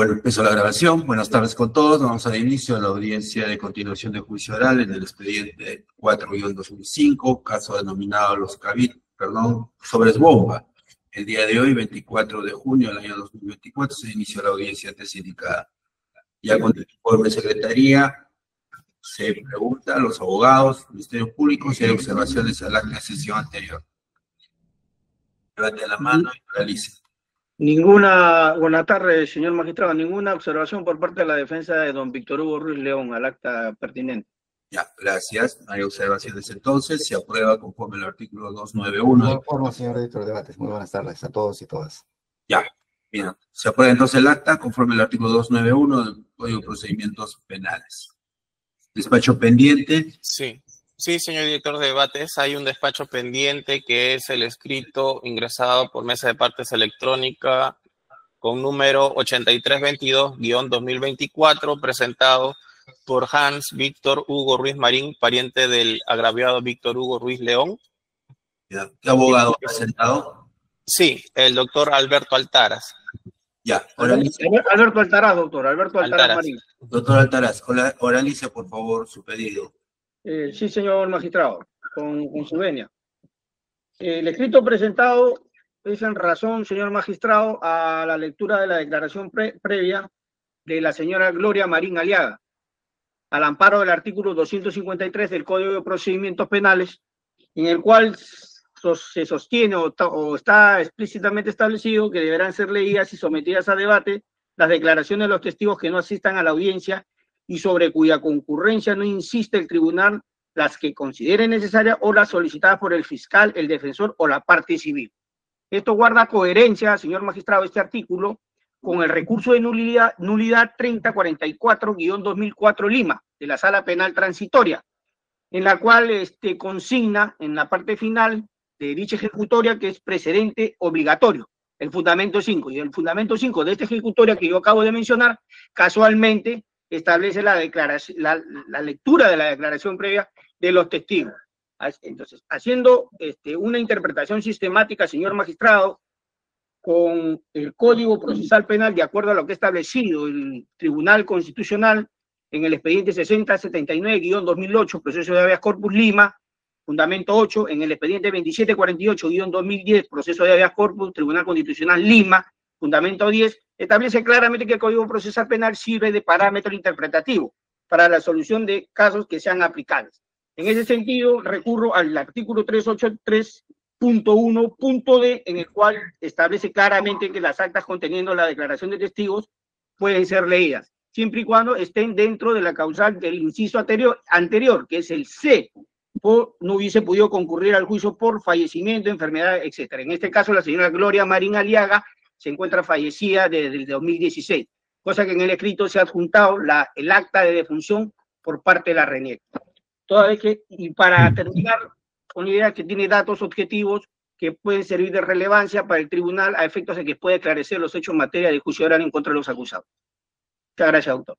Bueno, empezó la grabación. Buenas tardes con todos. Vamos a dar inicio a la audiencia de continuación de juicio oral en el expediente 4-2005, caso denominado Sobres Bomba. El día de hoy, 24 de junio del año 2024, se inició la audiencia antes indicada. Ya con el informe de secretaría, se pregunta a los abogados, Ministerio Público, si hay observaciones al acta de sesión anterior. Levante la mano y realice. Buenas tardes, señor magistrado. Ninguna observación por parte de la defensa de don Víctor Hugo Ruiz León al acta pertinente. Ya, gracias. No hay observaciones entonces. Se aprueba conforme al artículo 291. De forma, señor editor de debates. Muy buenas tardes a todos y todas. Ya, bien. Se aprueba entonces el acta conforme al artículo 291 del Código de Procedimientos Penales. Despacho pendiente. Sí, señor director de debates, hay un despacho pendiente que es el escrito ingresado por mesa de partes electrónica con número 8322-2024, presentado por Hans Víctor Hugo Ruiz Marín, pariente del agraviado Víctor Hugo Ruiz León. Ya. ¿Qué abogado ha presentado? Sí, el doctor Alberto Altaras. Ya, Alberto Altaraz, doctor. Alberto Altaraz Marín. Doctor Altaraz, oralice por favor su pedido. Sí, señor magistrado, con su venia. El escrito presentado es en razón, señor magistrado, a la lectura de la declaración previa de la señora Gloria Marín Aliaga, al amparo del artículo 253 del Código de Procedimientos Penales, en el cual se sostiene o está explícitamente establecido que deberán ser leídas y sometidas a debate las declaraciones de los testigos que no asistan a la audiencia y sobre cuya concurrencia no insiste el tribunal, las que considere necesarias o las solicitadas por el fiscal, el defensor o la parte civil. Esto guarda coherencia, señor magistrado, este artículo, con el recurso de nulidad 3044-2004 Lima, de la Sala Penal Transitoria, en la cual consigna en la parte final de dicha ejecutoria que es precedente obligatorio, el fundamento 5. Y el fundamento 5 de esta ejecutoria que yo acabo de mencionar, casualmente, establece la lectura de la declaración previa de los testigos. Entonces, haciendo una interpretación sistemática, señor magistrado, con el Código Procesal Penal, de acuerdo a lo que ha establecido el Tribunal Constitucional en el expediente 6079-2008, proceso de habeas corpus Lima, fundamento 8, en el expediente 2748-2010, proceso de habeas corpus, Tribunal Constitucional Lima, fundamento 10, establece claramente que el Código Procesal Penal sirve de parámetro interpretativo para la solución de casos que sean aplicables. En ese sentido, recurro al artículo 383.1.d, en el cual establece claramente que las actas conteniendo la declaración de testigos pueden ser leídas, siempre y cuando estén dentro de la causal del inciso anterior, que es el C, o no hubiese podido concurrir al juicio por fallecimiento, enfermedad, etc. En este caso, la señora Gloria Marín Aliaga se encuentra fallecida desde el 2016, cosa que en el escrito se ha adjuntado el acta de defunción por parte de la RENIEC. Toda vez que, y para terminar, con la idea que tiene datos objetivos que pueden servir de relevancia para el tribunal a efectos de que pueda esclarecer los hechos en materia de juicio oral en contra de los acusados. Muchas gracias, doctor.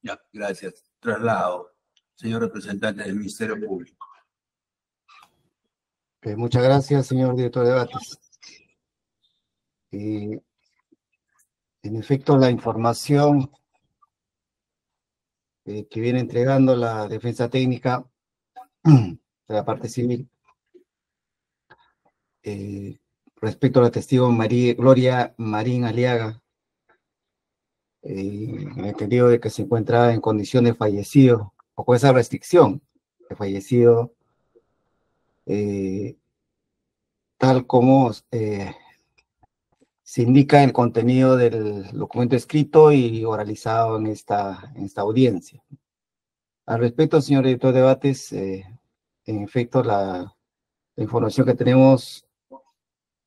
Ya, gracias. Traslado. Señor representante del Ministerio Público. Muchas gracias, señor director de debates. En efecto, la información que viene entregando la defensa técnica de la parte civil respecto a la testigo Gloria Marín Aliaga, en el entendido de que se encuentra en condición de fallecido, o con esa restricción de fallecido, tal como se indica el contenido del documento escrito y oralizado en esta audiencia. Al respecto, señor director de debates, en efecto, la información que tenemos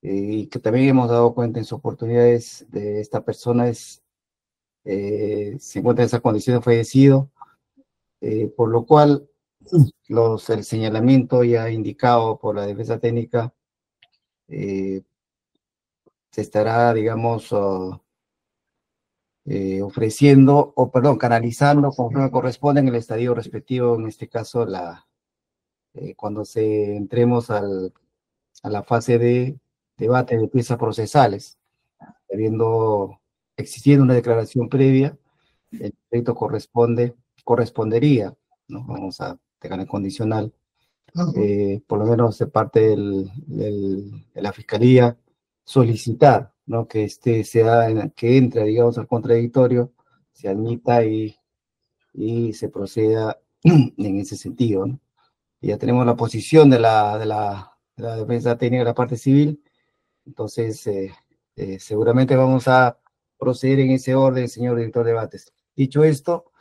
y que también hemos dado cuenta en sus oportunidades de esta persona se encuentra en esa condición de fallecido, por lo cual el señalamiento ya indicado por la defensa técnica se estará, digamos, ofreciendo, canalizando conforme corresponde en el estadio respectivo, en este caso, cuando entremos a la fase de debate de piezas procesales. existiendo una declaración previa, el proyecto correspondería, ¿no? Vamos a dejar en condicional, por lo menos de parte de la Fiscalía, solicitar, ¿no? Que que entre, digamos, al contradictorio, se admita y se proceda en ese sentido, ¿no? Ya tenemos la posición de la defensa técnica de la parte civil, entonces seguramente vamos a proceder en ese orden, señor director de debates. Dicho esto,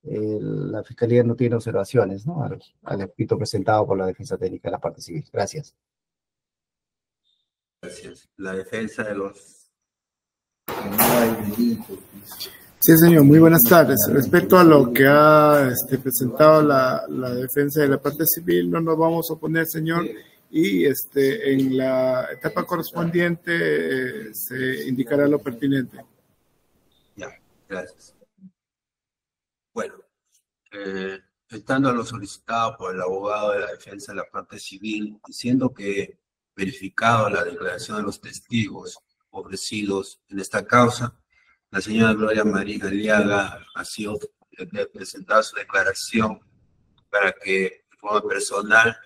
la Fiscalía no tiene observaciones, ¿no? Al escrito presentado por la defensa técnica de la parte civil. Gracias. Gracias. La defensa de los... No hay delito. Sí, señor, muy buenas tardes. Respecto a lo que ha presentado la defensa de la parte civil, no nos vamos a oponer, señor, y en la etapa correspondiente se indicará lo pertinente. Ya, gracias. Bueno, estando a lo solicitado por el abogado de la defensa de la parte civil, diciendo que verificado la declaración de los testigos ofrecidos en esta causa, la señora Gloria María Aliaga ha sido presentada su declaración para que de forma personal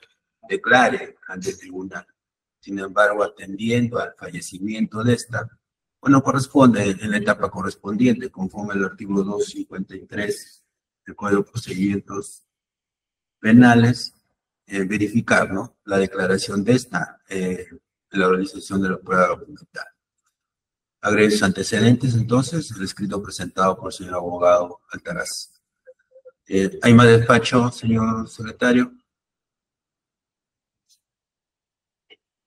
declare ante el tribunal. Sin embargo, atendiendo al fallecimiento de esta, bueno, corresponde en la etapa correspondiente, conforme al artículo 253 del Código de Procedimientos Penales, verificar, ¿no?, la declaración de esta en la realización de la prueba documental. Agrego sus antecedentes, entonces, el escrito presentado por el señor abogado Altaraz. ¿Hay más despacho, señor secretario?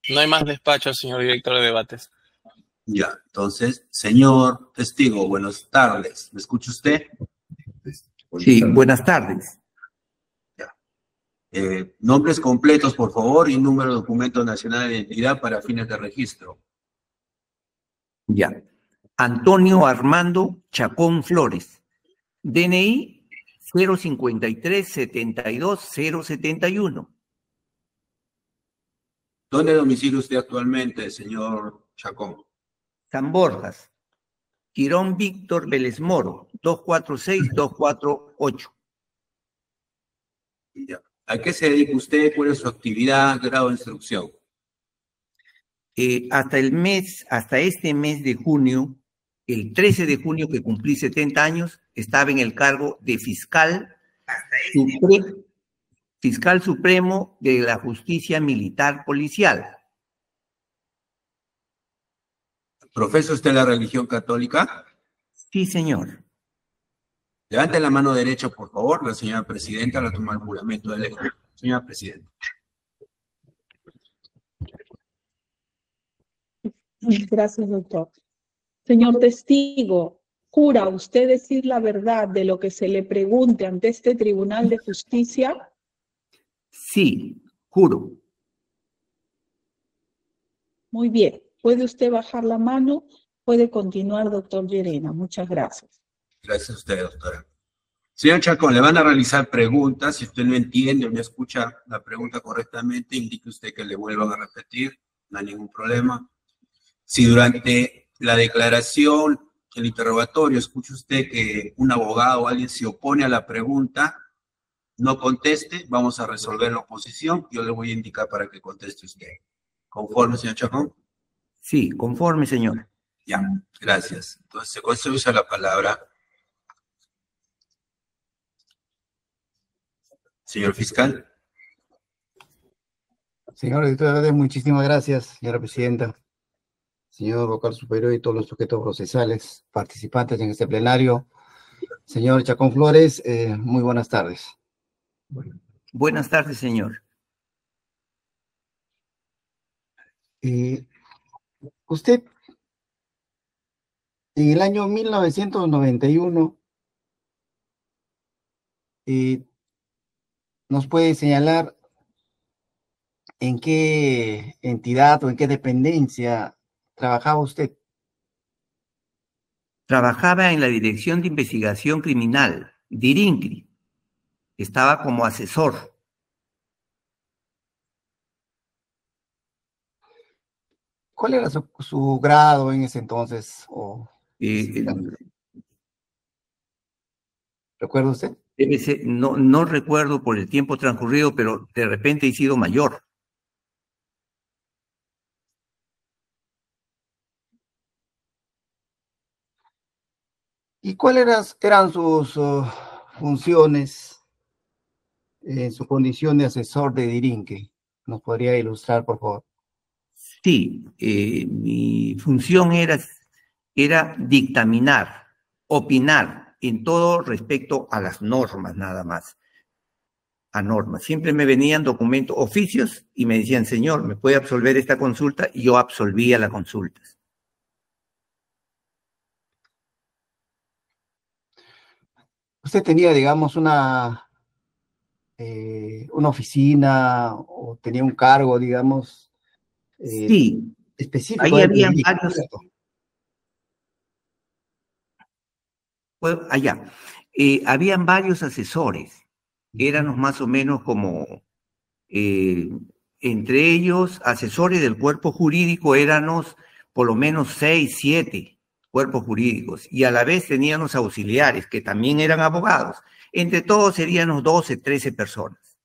No hay más despacho, señor director de debates. Ya, entonces, señor testigo, buenas tardes. ¿Me escucha usted? Sí, buenas tardes. Ya. Nombres completos, por favor, y número de documento nacional de identidad para fines de registro. Ya. Antonio Armando Chacón Flores. DNI 053-72-071. ¿Dónde domicila usted actualmente, señor Chacón? San Borjas. Quirón Víctor Vélez Moro, 246-248. Ya. ¿A qué se dedica usted? ¿Cuál es su actividad, grado de instrucción? Hasta este mes de junio, el 13 de junio que cumplí 70 años, estaba en el cargo de fiscal supremo de la justicia militar policial. ¿Profesa usted la religión católica? Sí, señor. Levante la mano derecha, por favor. La señora presidenta la toma el juramento de ley. Señora presidenta. Gracias, doctor. Señor testigo, ¿jura usted decir la verdad de lo que se le pregunte ante este Tribunal de Justicia? Sí, juro. Muy bien. ¿Puede usted bajar la mano? Puede continuar, doctor Llerena. Muchas gracias. Gracias a usted, doctora. Señor Chacón, le van a realizar preguntas. Si usted no entiende o no escucha la pregunta correctamente, indique usted que le vuelvan a repetir. No hay ningún problema. Si durante la declaración, el interrogatorio, escucha usted que un abogado o alguien se opone a la pregunta, no conteste, vamos a resolver la oposición. Yo le voy a indicar para que conteste usted. ¿Conforme, señor Chacón? Sí, conforme, señor. Ya, gracias. Entonces, con eso usa la palabra. Señor fiscal. Señor director, muchísimas gracias, señora presidenta. Señor vocal superior y todos los sujetos procesales participantes en este plenario. Señor Chacón Flores, muy buenas tardes. Buenas tardes, señor. Usted, en el año 1991, ¿nos puede señalar en qué entidad o en qué dependencia trabajaba usted? Trabajaba en la Dirección de Investigación Criminal, DIRINCRI. Estaba como asesor. ¿Cuál era su grado en ese entonces? ¿Recuerda usted? No recuerdo por el tiempo transcurrido, pero de repente he sido mayor. ¿Y cuáles eran sus funciones en su condición de asesor de Dirinque? ¿Nos podría ilustrar, por favor? Sí, mi función era dictaminar, opinar en todo respecto a las normas, nada más. A normas. Siempre me venían documentos, oficios, y me decían, señor, ¿me puede absolver esta consulta? Y yo absolvía las consultas. ¿Usted tenía, digamos, una oficina o tenía un cargo, digamos, sí, específico? Ahí habían varios. Pues, habían varios asesores. Éramos más o menos como, entre ellos, asesores del cuerpo jurídico, éramos por lo menos 6, 7 cuerpos jurídicos, y a la vez teníamos auxiliares, que también eran abogados. Entre todos seríamos 12, 13 personas.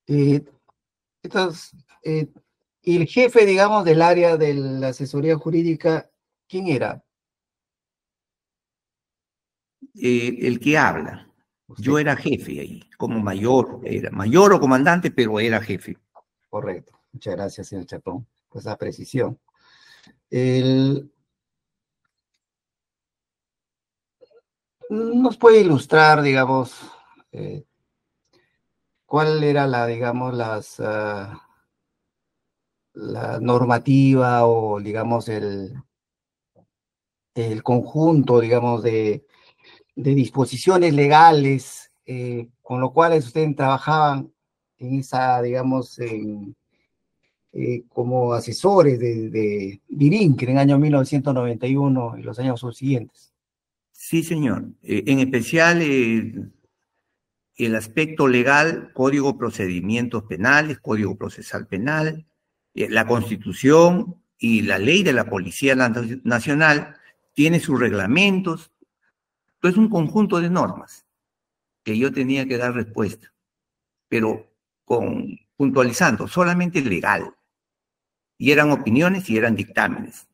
Entonces, y el jefe, digamos, del área de la asesoría jurídica, ¿quién era? El que habla. Usted. Yo era jefe ahí, como mayor, era mayor o comandante, pero era jefe. Correcto. Muchas gracias, señor Chacón, por esa precisión. ¿Nos puede ilustrar, digamos, cuál era digamos, la normativa o, digamos, el conjunto, digamos, de disposiciones legales con lo cuales ustedes trabajaban en esa, digamos, como asesores de Dirinque en el año 1991 y los años subsiguientes? Sí, señor. En especial el aspecto legal, Código de Procedimientos Penales, Código Procesal Penal, la Constitución y la ley de la Policía Nacional tiene sus reglamentos. Entonces, un conjunto de normas que yo tenía que dar respuesta, pero puntualizando, solamente legal. Y eran opiniones y eran dictámenes.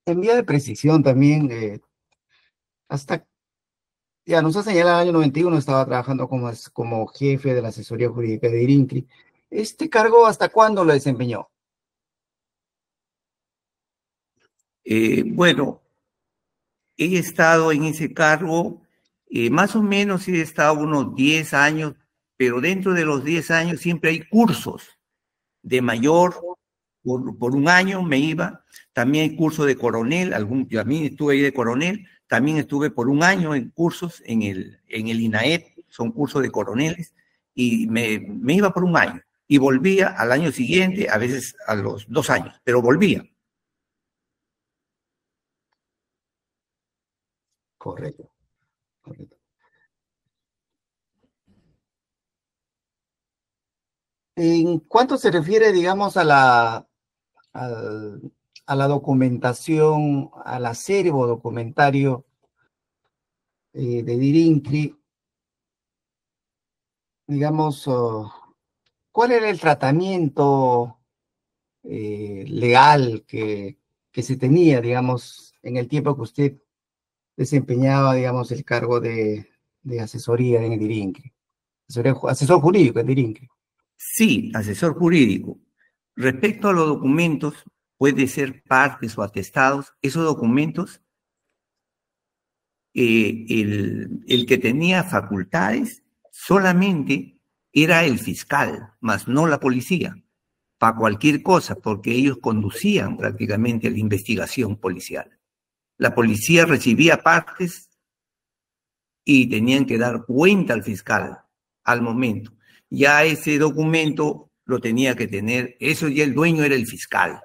En vía de precisión también, ya nos ha señalado el año 91, estaba trabajando como jefe de la asesoría jurídica de Dirinque. ¿Este cargo hasta cuándo lo desempeñó? Bueno, he estado en ese cargo, más o menos he estado unos 10 años, pero dentro de los 10 años siempre hay cursos de mayor, por un año me iba, también hay curso de coronel, yo a mí estuve ahí de coronel, también estuve por un año en cursos en el INAEP, son cursos de coroneles, y me iba por un año, y volvía al año siguiente, a veces a los 2 años, pero volvía. Correcto. Correcto. En cuanto se refiere, digamos, a la documentación, al acervo documentario de Dirinque, digamos, ¿cuál era el tratamiento legal que se tenía, digamos, en el tiempo que usted desempeñaba, digamos, el cargo de asesoría en Dirinque? Asesor jurídico en Dirinque. Sí, asesor jurídico. Respecto a los documentos, puede ser partes o atestados, esos documentos, el que tenía facultades solamente era el fiscal, más no la policía, para cualquier cosa, porque ellos conducían prácticamente la investigación policial. La policía recibía partes y tenían que dar cuenta al fiscal al momento. Ya ese documento lo tenía que tener, eso ya el dueño era el fiscal.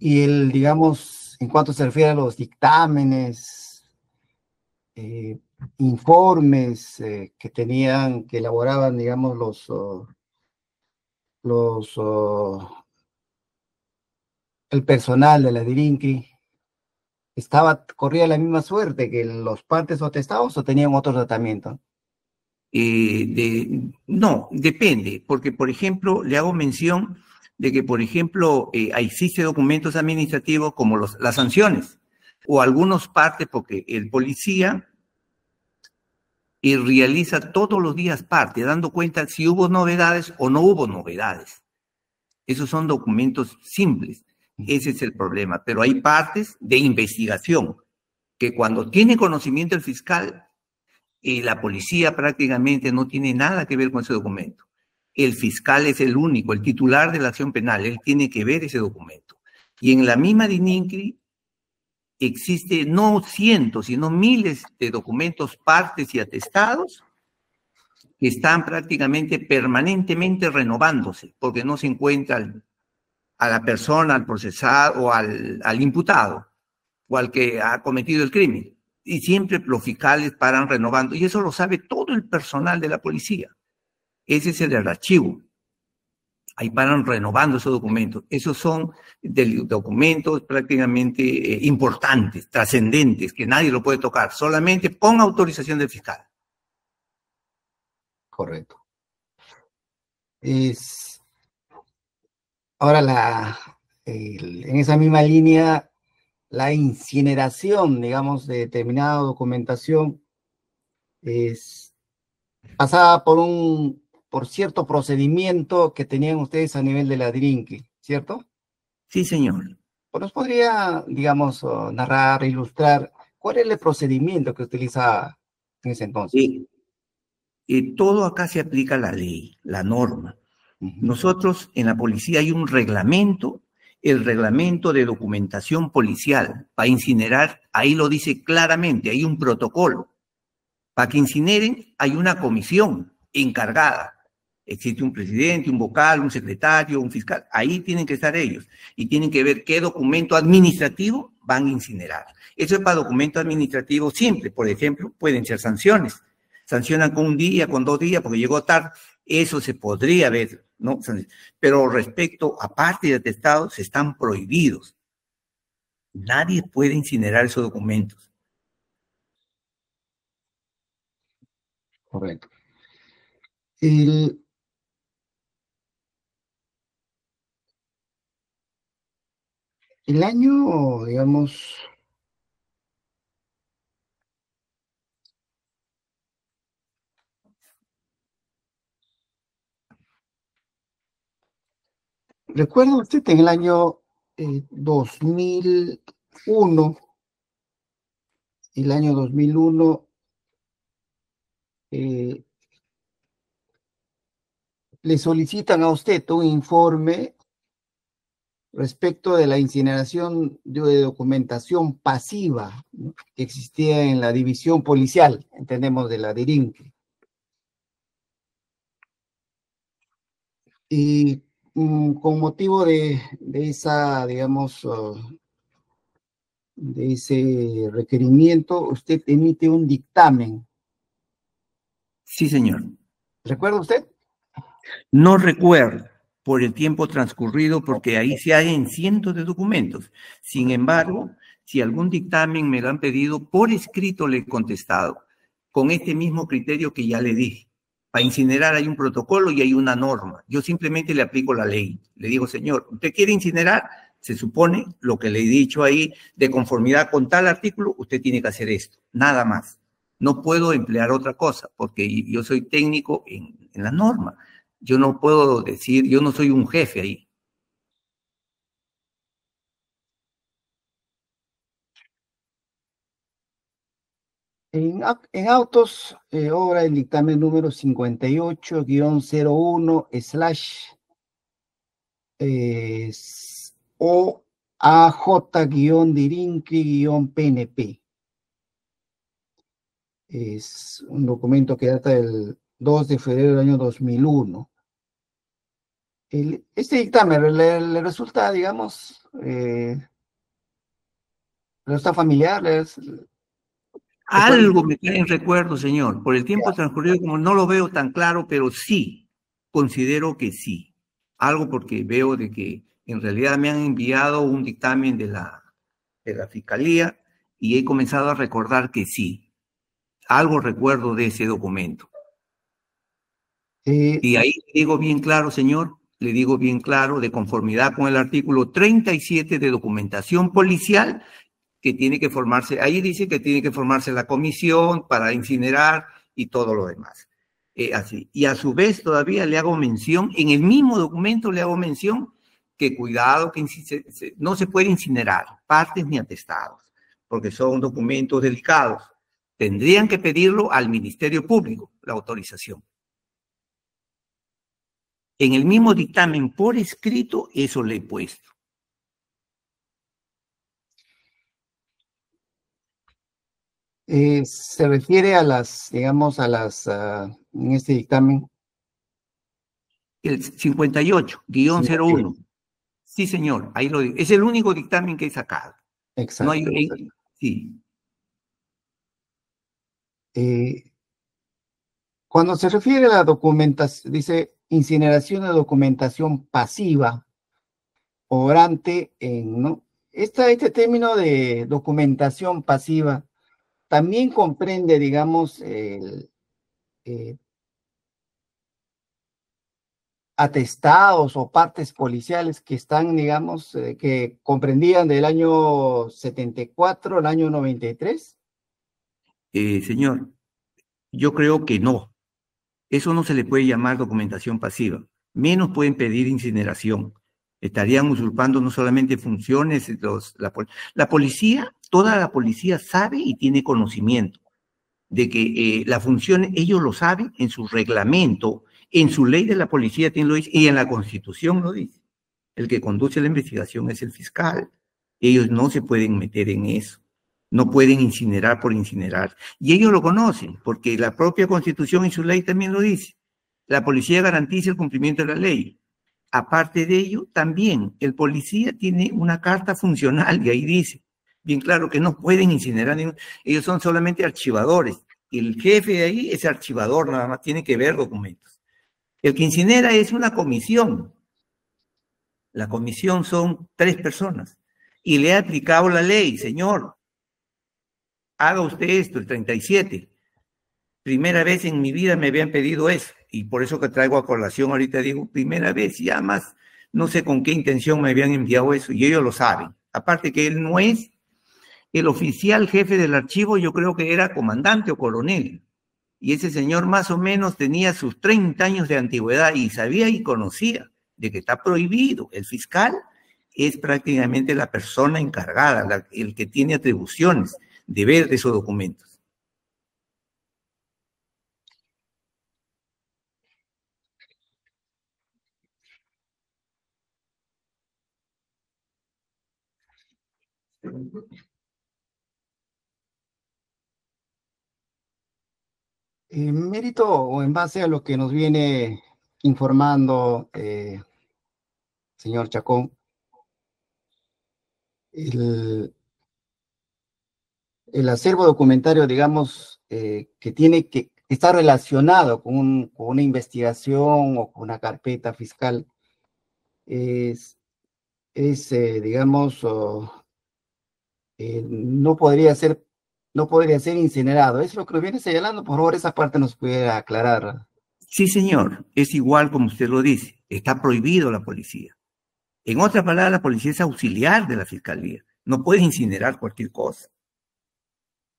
Y el, digamos, en cuanto se refiere a los dictámenes, informes que tenían, que elaboraban, digamos, el personal de la DIRINCRI, corría la misma suerte que los partes o testados o tenían otro tratamiento. No, depende, porque por ejemplo, le hago mención de que, por ejemplo, existen documentos administrativos como las sanciones o algunos partes, porque el policía realiza todos los días parte, dando cuenta si hubo novedades o no hubo novedades. Esos son documentos simples, ese es el problema, pero hay partes de investigación que cuando tiene conocimiento el fiscal, la policía prácticamente no tiene nada que ver con ese documento. El fiscal es el único, el titular de la acción penal, él tiene que ver ese documento. Y en la misma DININCRI existe no cientos, sino miles de documentos, partes y atestados que están prácticamente permanentemente renovándose, porque no se encuentra a la persona, al procesado o al imputado o al que ha cometido el crimen. Y siempre los fiscales paran renovando, y eso lo sabe todo el personal de la policía. Ese es el archivo. Ahí paran renovando esos documentos. Esos son documentos prácticamente importantes, trascendentes, que nadie lo puede tocar, solamente con autorización del fiscal. Correcto. Ahora, en esa misma línea, la incineración, digamos, de determinada documentación pasaba por cierto procedimiento que tenían ustedes a nivel de la DIRINCRI, ¿cierto? Sí, señor. ¿Nos podría, digamos, narrar, ilustrar cuál es el procedimiento que utilizaba en ese entonces? Todo acá se aplica la ley, la norma. Nosotros en la policía hay un reglamento, el reglamento de documentación policial. Para incinerar, ahí lo dice claramente, hay un protocolo. Para que incineren hay una comisión encargada. Existe un presidente, un vocal, un secretario, un fiscal. Ahí tienen que estar ellos y tienen que ver qué documento administrativo van a incinerar. Eso es para documento administrativo siempre. Por ejemplo, pueden ser sanciones. Sancionan con un día, con 2 días, porque llegó tarde. Eso se podría ver, ¿no? Pero respecto a parte de atestados, están prohibidos. Nadie puede incinerar esos documentos. Correcto. El año, digamos, ¿recuerda usted en el año 2001, le solicitan a usted un informe respecto de la incineración de documentación pasiva, ¿no?, que existía en la división policial, entendemos, de la DIRINCRI? Y con motivo de esa, digamos, de ese requerimiento, usted emite un dictamen. Sí, señor. ¿Recuerda usted? No recuerdo por el tiempo transcurrido, porque ahí se hallan cientos de documentos. Sin embargo, si algún dictamen me lo han pedido, por escrito le he contestado, con este mismo criterio que ya le dije. Para incinerar hay un protocolo y hay una norma. Yo simplemente le aplico la ley. Le digo, señor, ¿usted quiere incinerar? Se supone lo que le he dicho ahí, de conformidad con tal artículo, usted tiene que hacer esto, nada más. No puedo emplear otra cosa, porque yo soy técnico en la norma. Yo no puedo decir, yo no soy un jefe ahí. En autos, obra el dictamen número 58-01/OAJ-DIRINCRI-PNP. Es un documento que data del 2 de febrero del año 2001. Este dictamen le resulta, digamos, le resulta familiar, Algo me trae en recuerdo, señor. Por el tiempo transcurrido, como no lo veo tan claro, pero sí, considero que sí. Algo porque veo de que en realidad me han enviado un dictamen de la Fiscalía y he comenzado a recordar que sí. Algo recuerdo de ese documento. Y ahí le digo bien claro, señor, le digo bien claro, de conformidad con el artículo 37 de documentación policial, que tiene que formarse, ahí dice que tiene que formarse la comisión para incinerar y todo lo demás. Así. Y a su vez todavía le hago mención, en el mismo documento le hago mención que cuidado, que no se puede incinerar partes ni atestados, porque son documentos delicados. Tendrían que pedirlo al Ministerio Público, la autorización. En el mismo dictamen por escrito, eso le he puesto. Se refiere a las, digamos, en este dictamen. El 58-01. Sí, señor, ahí lo digo. Es el único dictamen que he sacado. Exacto. No hay, sí. Cuando se refiere a la documentación, dice incineración de documentación pasiva, obrante ¿no? Este término de documentación pasiva también comprende, digamos, atestados o partes policiales que están, digamos, que comprendían del año 74 al año 93. Señor, yo creo que no. Eso no se le puede llamar documentación pasiva. Menos pueden pedir incineración. Estarían usurpando no solamente funciones, la policía, toda la policía sabe y tiene conocimiento de que la función, ellos lo saben en su reglamento, en su ley de la policía lo dice, y en la Constitución lo dice. El que conduce la investigación es el fiscal. Ellos no se pueden meter en eso. No pueden incinerar por incinerar. Y ellos lo conocen, porque la propia Constitución y su ley también lo dice. La policía garantiza el cumplimiento de la ley. Aparte de ello, también el policía tiene una carta funcional y ahí dice, bien claro, que no pueden incinerar, ellos son solamente archivadores. El jefe de ahí es archivador, nada más tiene que ver documentos. El que incinera es una comisión. La comisión son 3 personas. Y le ha aplicado la ley, señor. Haga usted esto, el 37. Primera vez en mi vida me habían pedido eso. Y por eso que traigo a colación ahorita, digo, primera vez, ya más, no sé con qué intención me habían enviado eso, y ellos lo saben. Aparte que él no es el oficial jefe del archivo, yo creo que era comandante o coronel. Y ese señor más o menos tenía sus 30 años de antigüedad y sabía y conocía de que está prohibido. El fiscal es prácticamente la persona encargada, el que tiene atribuciones de ver esos documentos. En mérito o en base a lo que nos viene informando señor Chacón, el acervo documentario, digamos, que está relacionado con una investigación o con una carpeta fiscal, digamos, no podría ser incinerado. ¿Es lo que lo viene señalando? Por favor, esa parte nos puede aclarar. Sí, señor, es igual como usted lo dice, está prohibido la policía. En otras palabras, la policía es auxiliar de la fiscalía, no puede incinerar cualquier cosa.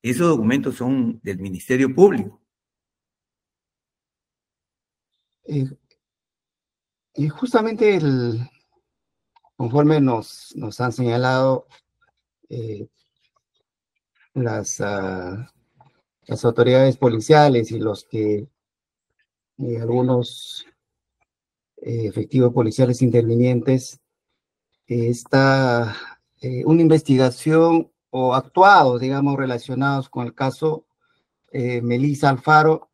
Esos documentos son del Ministerio Público. Y justamente conforme nos han señalado las autoridades policiales y algunos efectivos policiales intervinientes, está una investigación o actuados, digamos, relacionados con el caso Melissa Alfaro,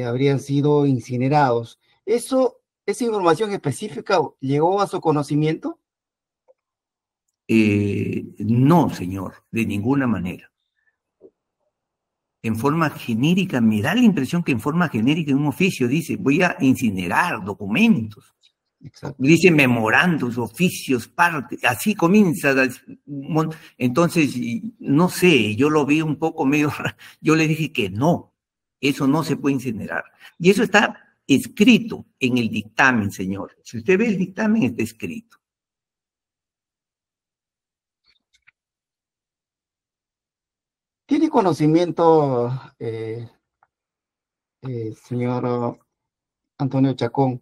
habrían sido incinerados. Eso ¿Esa información específica llegó a su conocimiento? No, señor, de ninguna manera. En forma genérica, me da la impresión que en forma genérica en un oficio dice, voy a incinerar documentos. Exacto. Dice memorandos, oficios, partes, así comienza. Entonces, no sé, yo lo vi un poco medio raro. Yo le dije que no, eso no se puede incinerar. Y eso está escrito en el dictamen, señor. Si usted ve el dictamen, está escrito. ¿Tiene conocimiento, señor Antonio Chacón,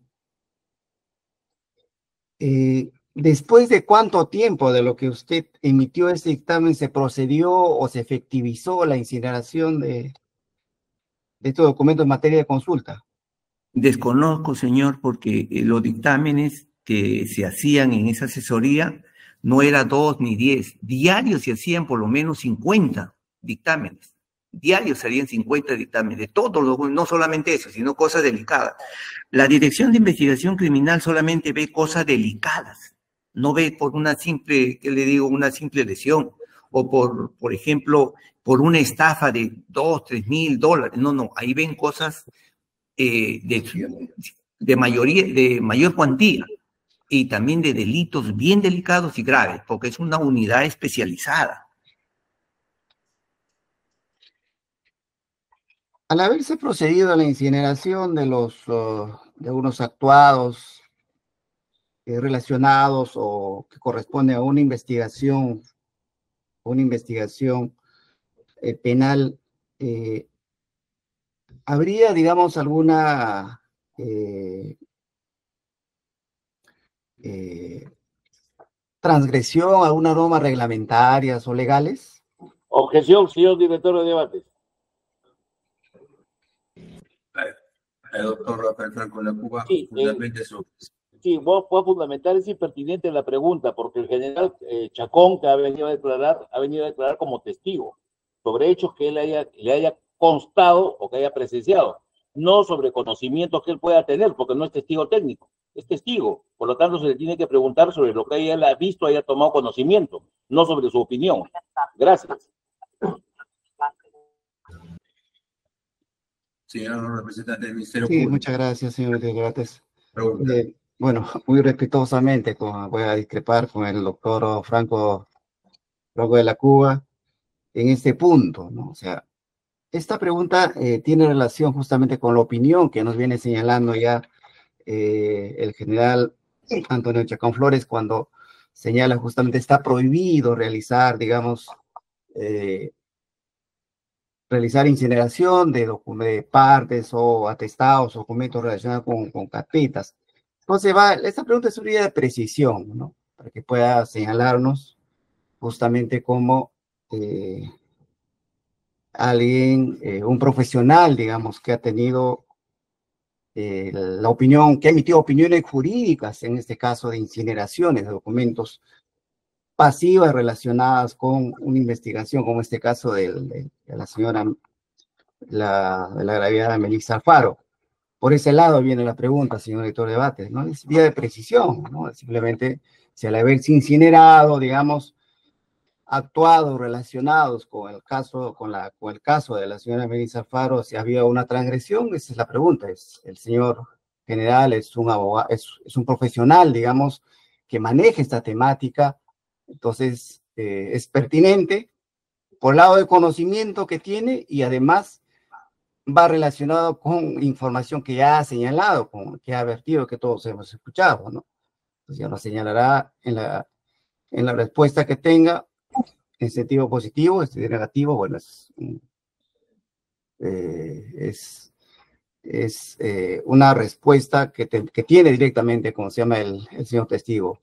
después de cuánto tiempo de lo que usted emitió ese dictamen se procedió o se efectivizó la incineración de estos documentos en materia de consulta? Desconozco, señor, porque los dictámenes que se hacían en esa asesoría no eran 2 ni 10. Diarios se hacían por lo menos 50 dictámenes. Diarios salían 50 dictámenes, de todos, no solamente eso, sino cosas delicadas. La Dirección de Investigación Criminal solamente ve cosas delicadas, no ve por una simple, ¿qué le digo?, una simple lesión, o por ejemplo, por una estafa de $2, $3,000. No, ahí ven cosas de mayor cuantía y también de delitos bien delicados y graves, porque es una unidad especializada. Al haberse procedido a la incineración de algunos actuados relacionados o que corresponde a una investigación penal, ¿habría, digamos, alguna transgresión a algunas normas reglamentarias o legales? Objeción, señor director de debates. El doctor Rafael Franco Lacuba, Sí, finalmente su... Sí, voy a fundamentar, es impertinente la pregunta, porque el general Chacón, que ha venido a declarar como testigo sobre hechos que le haya constado o que haya presenciado, no sobre conocimientos que él pueda tener, porque no es testigo técnico, es testigo. Por lo tanto, se le tiene que preguntar sobre lo que él ha visto, haya tomado conocimiento, no sobre su opinión. Gracias. Señor representante del Ministerio Sí, Público. muchas gracias, señor de debates. Pregunta. Bueno, muy respetuosamente voy a discrepar con el doctor Franco de la Cuba en este punto, ¿no? O sea, esta pregunta tiene relación justamente con la opinión que nos viene señalando ya el general Antonio Chacón Flores cuando señala justamente está prohibido realizar, digamos, realizar incineración de partes o atestados o documentos relacionados con carpetas. Entonces, esta pregunta es una idea de precisión, ¿no? Para que pueda señalarnos justamente como alguien, un profesional, digamos, que ha tenido la opinión, que ha emitido opiniones jurídicas, en este caso de incineraciones de documentos pasivas relacionadas con una investigación, como este caso de la señora, de la gravedad de Melissa Alfaro. Por ese lado viene la pregunta, señor director de debates, ¿no? Es vía de precisión, ¿no? Simplemente, si al haberse incinerado, digamos, actuado relacionados con el caso, con el caso de la señora Melissa Alfaro, si había una transgresión, esa es la pregunta. El señor general es un abogado, es un profesional, digamos, que maneja esta temática, entonces es pertinente por el lado del conocimiento que tiene y además va relacionado con información que ya ha señalado, que ha vertido, que todos hemos escuchado, ¿no? Entonces ya lo señalará en la respuesta que tenga, en sentido positivo, en sentido negativo. Bueno, es una respuesta que tiene directamente, como se llama el señor testigo.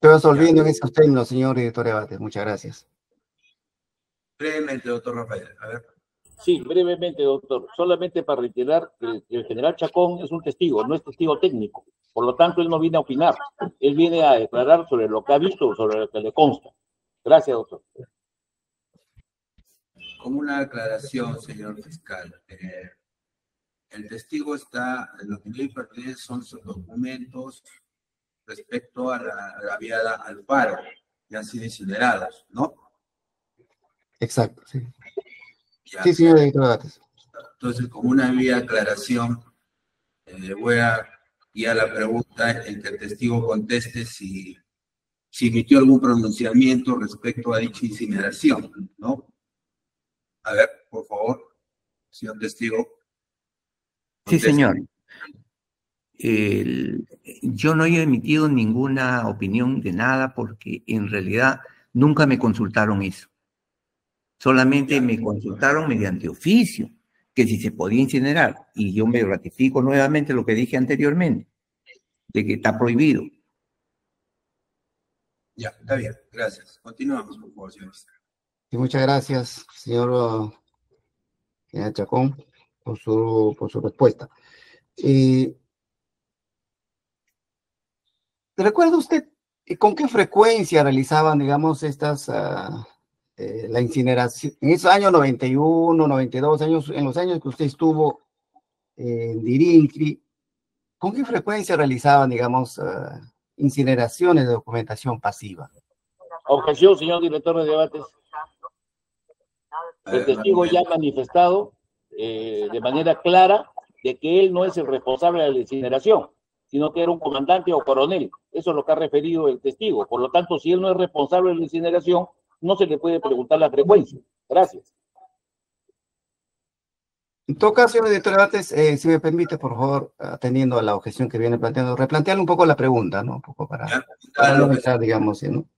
Pero resolviendo en esos términos, señor director de debate. Muchas gracias. Brevemente, doctor Rafael. A ver. Sí, brevemente, doctor. Solamente para reiterar que el general Chacón es un testigo, no es testigo técnico. Por lo tanto, él no viene a opinar. Él viene a declarar sobre lo que ha visto, sobre lo que le consta. Gracias, doctor. Como una aclaración, señor fiscal. el testigo está, lo que le pertenece son sus documentos respecto a la viada al paro, que han sido incinerados, ¿no? Exacto, sí. Ya. Sí, señor director de Bates. Entonces, como una vía de aclaración, voy a guiar la pregunta en que el testigo conteste si emitió algún pronunciamiento respecto a dicha incineración, ¿no? A ver, por favor, señor testigo. Sí, Conteste. señor. Yo no he emitido ninguna opinión de nada porque en realidad nunca me consultaron eso. Solamente me consultaron mediante oficio, que si se podía incinerar. Y yo me ratifico nuevamente lo que dije anteriormente, de que está prohibido. Ya, está bien, gracias. Continuamos, por favor, señor. Y muchas gracias, señor general Chacón, por su respuesta. ¿Recuerda usted con qué frecuencia realizaban, digamos, la incineración? En esos años 91, 92 años, en los años que usted estuvo en Dirincri, ¿con qué frecuencia realizaban, digamos, incineraciones de documentación pasiva? Objeción, señor director de debates. El testigo ya ha manifestado de manera clara de que él no es el responsable de la incineración, sino que era un comandante o coronel. Eso es lo que ha referido el testigo. Por lo tanto, si él no es responsable de la incineración, no se le puede preguntar la frecuencia. Gracias. En todo caso, señor director de debates, si me permite, por favor, atendiendo a la objeción que viene planteando, replantearle un poco la pregunta, ¿no? Un poco para no entrar, digamos, ¿no?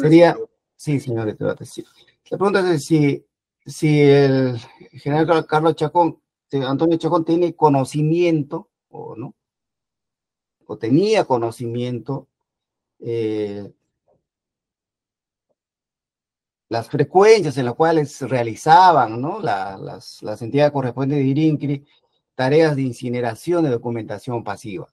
Sería, sí, señor director de debates, sí. La pregunta es si el general Carlos Chacón, Antonio Chacón, tiene conocimiento, o no, o tenía conocimiento, las frecuencias en las cuales realizaban, ¿no? las entidades correspondientes de IRINCRI tareas de incineración de documentación pasiva.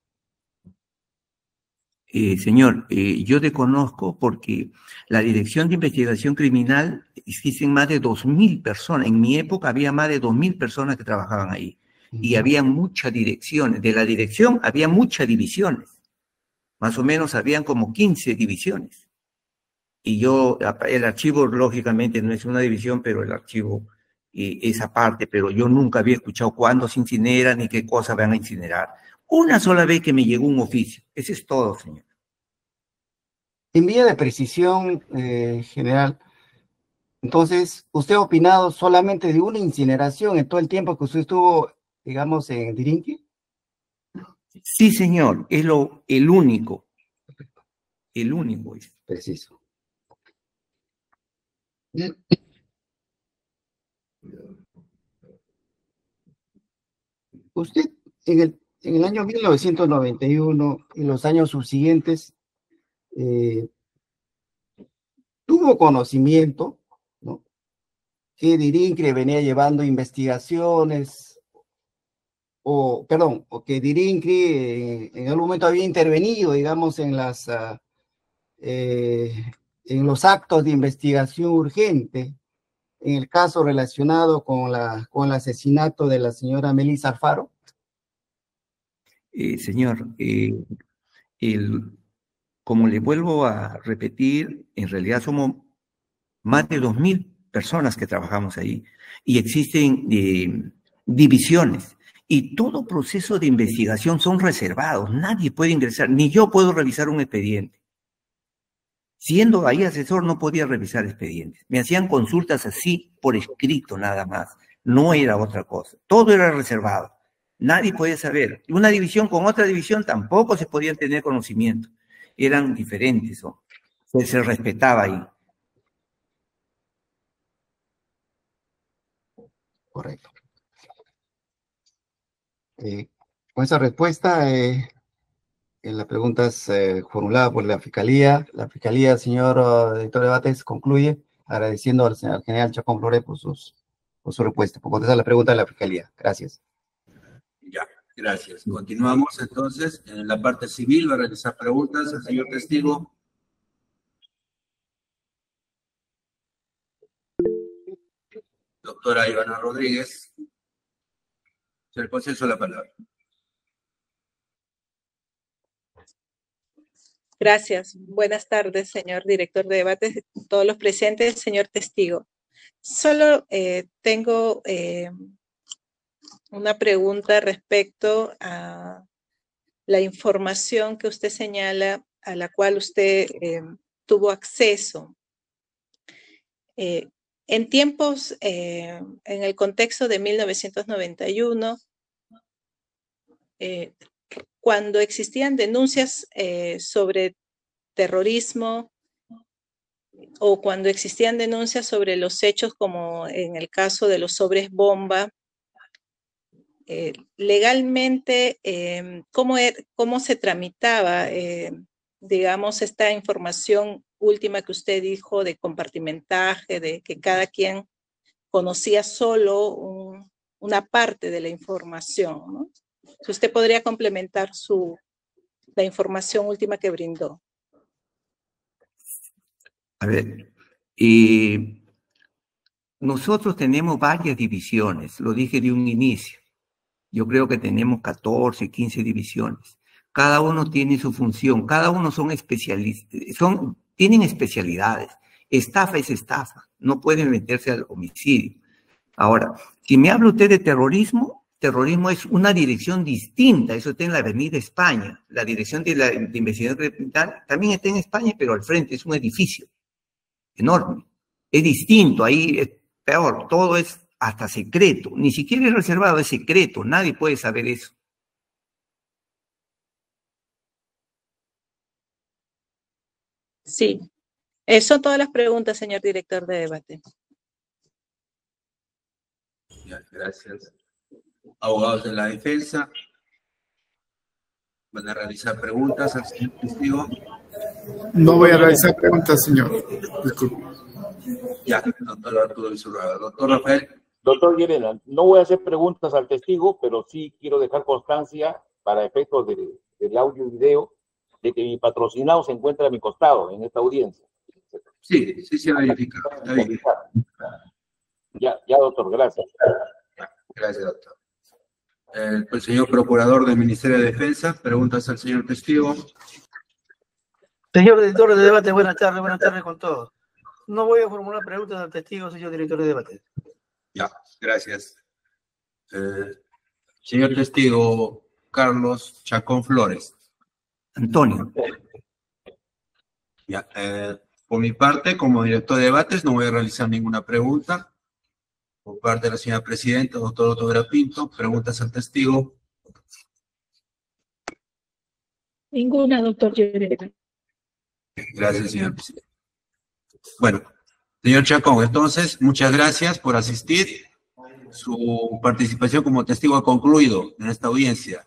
Señor, yo desconozco porque la Dirección de Investigación Criminal existen más de 2.000 personas. En mi época había más de 2.000 personas que trabajaban ahí. Y había muchas direcciones. De la dirección había muchas divisiones. Más o menos habían como 15 divisiones. Y yo, el archivo lógicamente no es una división, pero el archivo es aparte. Pero yo nunca había escuchado cuándo se incinera ni qué cosa van a incinerar. Una sola vez que me llegó un oficio. Ese es todo, señor. En vía de precisión, general, entonces, ¿usted ha opinado solamente de una incineración en todo el tiempo que usted estuvo, digamos, en Dirinqui? Sí, señor, es el único. El único es. Preciso. Usted, en el año 1991 y los años subsiguientes, tuvo conocimiento, ¿no?, que Dirincre venía llevando investigaciones, o que Dirincre en algún momento había intervenido, digamos, en los actos de investigación urgente, en el caso relacionado con el asesinato de la señora Melissa Alfaro. Señor, como le vuelvo a repetir, en realidad somos más de 2.000 personas que trabajamos ahí y existen divisiones y todo proceso de investigación son reservados. Nadie puede ingresar, ni yo puedo revisar un expediente. Siendo ahí asesor no podía revisar expedientes. Me hacían consultas así por escrito nada más. No era otra cosa. Todo era reservado. Nadie podía saber. Una división con otra división tampoco se podía tener conocimiento. Eran diferentes. ¿No? Se respetaba ahí. Correcto. Con esa respuesta, la pregunta es formulada por la Fiscalía. La Fiscalía, señor director de debates, concluye agradeciendo al general Chacón Flores por su respuesta, por contestar la pregunta de la Fiscalía. Gracias. Ya, gracias. Continuamos entonces. En la parte civil va a realizar preguntas al señor testigo. Doctora Ivana Rodríguez. Se concedo la palabra. Gracias. Buenas tardes, señor director de debates, todos los presentes, señor testigo. Solo tengo una pregunta respecto a la información que usted señala, a la cual usted tuvo acceso. En tiempos, en el contexto de 1991, cuando existían denuncias sobre terrorismo o cuando existían denuncias sobre los hechos como en el caso de los sobres bomba, legalmente, ¿cómo se tramitaba, digamos, esta información última que usted dijo de compartimentaje, de que cada quien conocía solo una parte de la información, ¿no? Si usted podría complementar la información última que brindó. A ver, nosotros tenemos varias divisiones, lo dije de un inicio. Yo creo que tenemos 14, 15 divisiones. Cada uno tiene su función, cada uno son especialistas, tienen especialidades. Estafa es estafa, no pueden meterse al homicidio. Ahora, si me habla usted de terrorismo es una dirección distinta, eso está en la Avenida España. La dirección de investigación criminal también está en España, pero al frente es un edificio enorme. Es distinto, ahí es peor, todo es hasta secreto, ni siquiera es reservado, es secreto, nadie puede saber eso. Sí, son todas las preguntas, señor director de debate. Ya, gracias. Abogados de la defensa, ¿van a realizar preguntas al señor testigo? No voy a realizar preguntas, señor. Disculpe. Ya, doctor Arturo Isurraga. Doctor Rafael. Doctor Llerena, no voy a hacer preguntas al testigo, pero sí quiero dejar constancia, para efectos del audio y video, de que mi patrocinado se encuentra a mi costado en esta audiencia. Sí, se ha verificado. Está bien. Ya, doctor, gracias. Gracias, doctor. El señor procurador del Ministerio de Defensa, preguntas al señor testigo. Señor director de debate, buenas tardes con todos. No voy a formular preguntas al testigo, señor director de debate. Ya, gracias. Señor testigo Carlos Chacón Flores. Antonio. Ya, por mi parte, como director de debates, no voy a realizar ninguna pregunta. Por parte de la señora presidenta, doctor Otto Vera Pinto, preguntas al testigo. Ninguna, doctor Llerena. Gracias, señor presidente. Bueno, señor Chacón, entonces, muchas gracias por asistir. Su participación como testigo ha concluido en esta audiencia.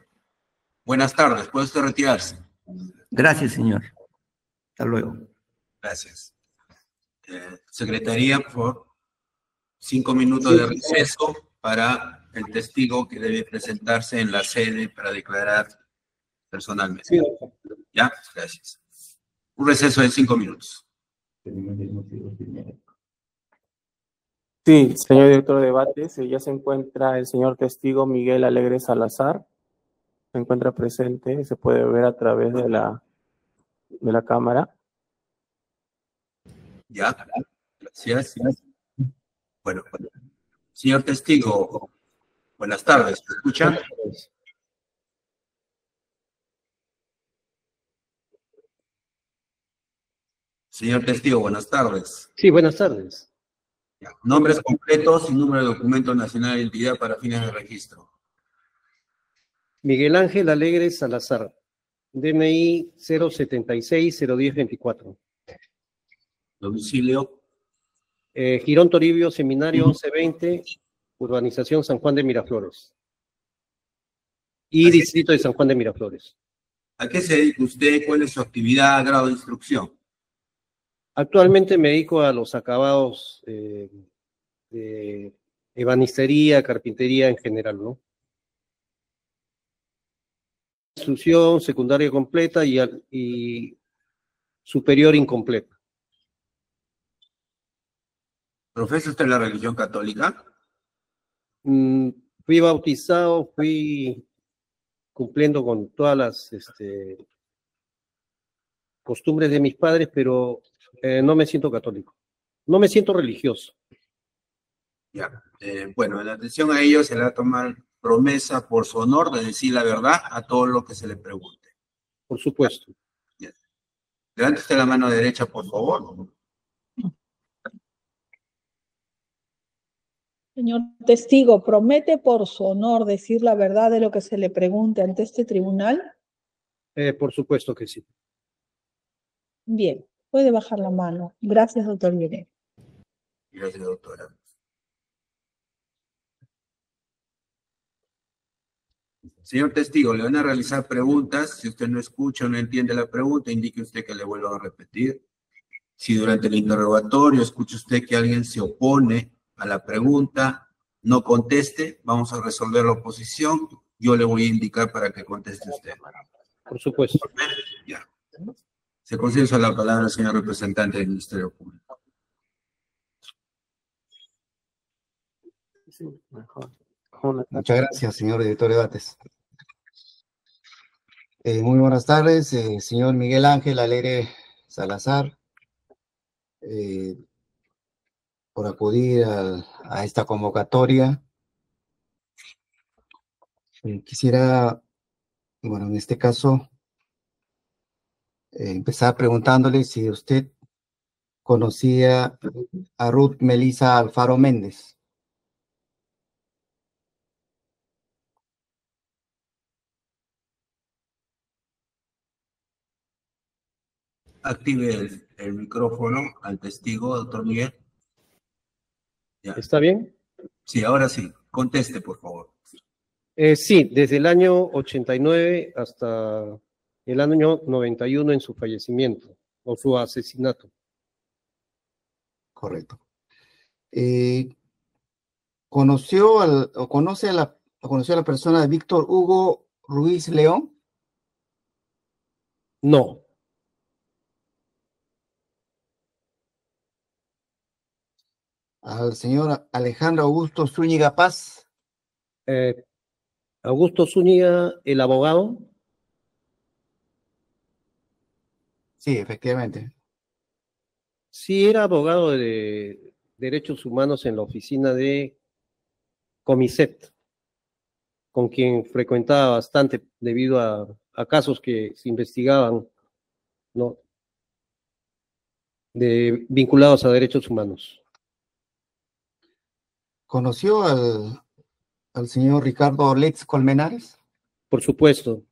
Buenas tardes, puede usted retirarse. Gracias, señor. Hasta luego. Gracias. Secretaría, por favor, 5 minutos de receso para el testigo que debe presentarse en la sede para declarar personalmente. Sí. ¿Ya? Gracias. Un receso de 5 minutos. Sí, señor director de debates, ya se encuentra el señor testigo Miguel Alegre Salazar. Se encuentra presente, se puede ver a través de la cámara. Ya, gracias. Bueno, señor testigo, buenas tardes, ¿me escuchan? Señor testigo, buenas tardes. Sí, buenas tardes. Ya. Nombres completos y número de documento nacional de identidad para fines de registro. Miguel Ángel Alegre Salazar, DNI 076-010-24. Domicilio. Girón Toribio, Seminario 1120, Urbanización San Juan de Miraflores. Y Distrito de San Juan de Miraflores. ¿A qué se dedica usted? ¿Cuál es su actividad, grado de instrucción? Actualmente me dedico a los acabados de ebanistería, carpintería en general, ¿no? Instrucción secundaria completa y superior incompleta. ¿Profesa usted la religión católica? Fui Fui bautizado, fui cumpliendo con todas las costumbres de mis padres, pero no me siento católico. No me siento religioso. Ya. Bueno, en atención a ello se le va a tomar promesa por su honor de decir la verdad a todo lo que se le pregunte. Por supuesto. Ya. Levante usted la mano derecha, por favor. Señor testigo, ¿promete por su honor decir la verdad de lo que se le pregunte ante este tribunal? Por supuesto que sí. Bien, puede bajar la mano. Gracias, doctor Guillermo. Gracias, doctora. Señor testigo, le van a realizar preguntas. Si usted no escucha o no entiende la pregunta, indique usted que le vuelvan a repetir. Si durante el interrogatorio escucha usted que alguien se opone a la pregunta, no conteste, vamos a resolver la oposición. Yo le voy a indicar para que conteste usted. Por supuesto. Ya. Se concede la palabra al señor representante del Ministerio Público. Muchas gracias, señor director de debates. Muy buenas tardes, señor Miguel Ángel Alegre Salazar, por acudir a esta convocatoria. Quisiera, bueno, en este caso, empezar preguntándole si usted conocía a Ruth Melisa Alfaro Méndez. Active el micrófono al testigo, doctor Miguel. Ya. ¿Está bien? Sí, ahora sí. Conteste, por favor. Sí, desde el año 89 hasta el año 91 en su fallecimiento o su asesinato. Correcto. ¿Conoce a la persona de Víctor Hugo Ruiz León? No. ¿Al señor Alejandro Augusto Zúñiga Paz? Augusto Zúñiga, el abogado. Sí, efectivamente. Sí, era abogado de derechos humanos en la oficina de Comiset, con quien frecuentaba bastante debido a casos que se investigaban, ¿no? Vinculados a derechos humanos. ¿Conoció al señor Ricardo Letz Colmenares? Por supuesto.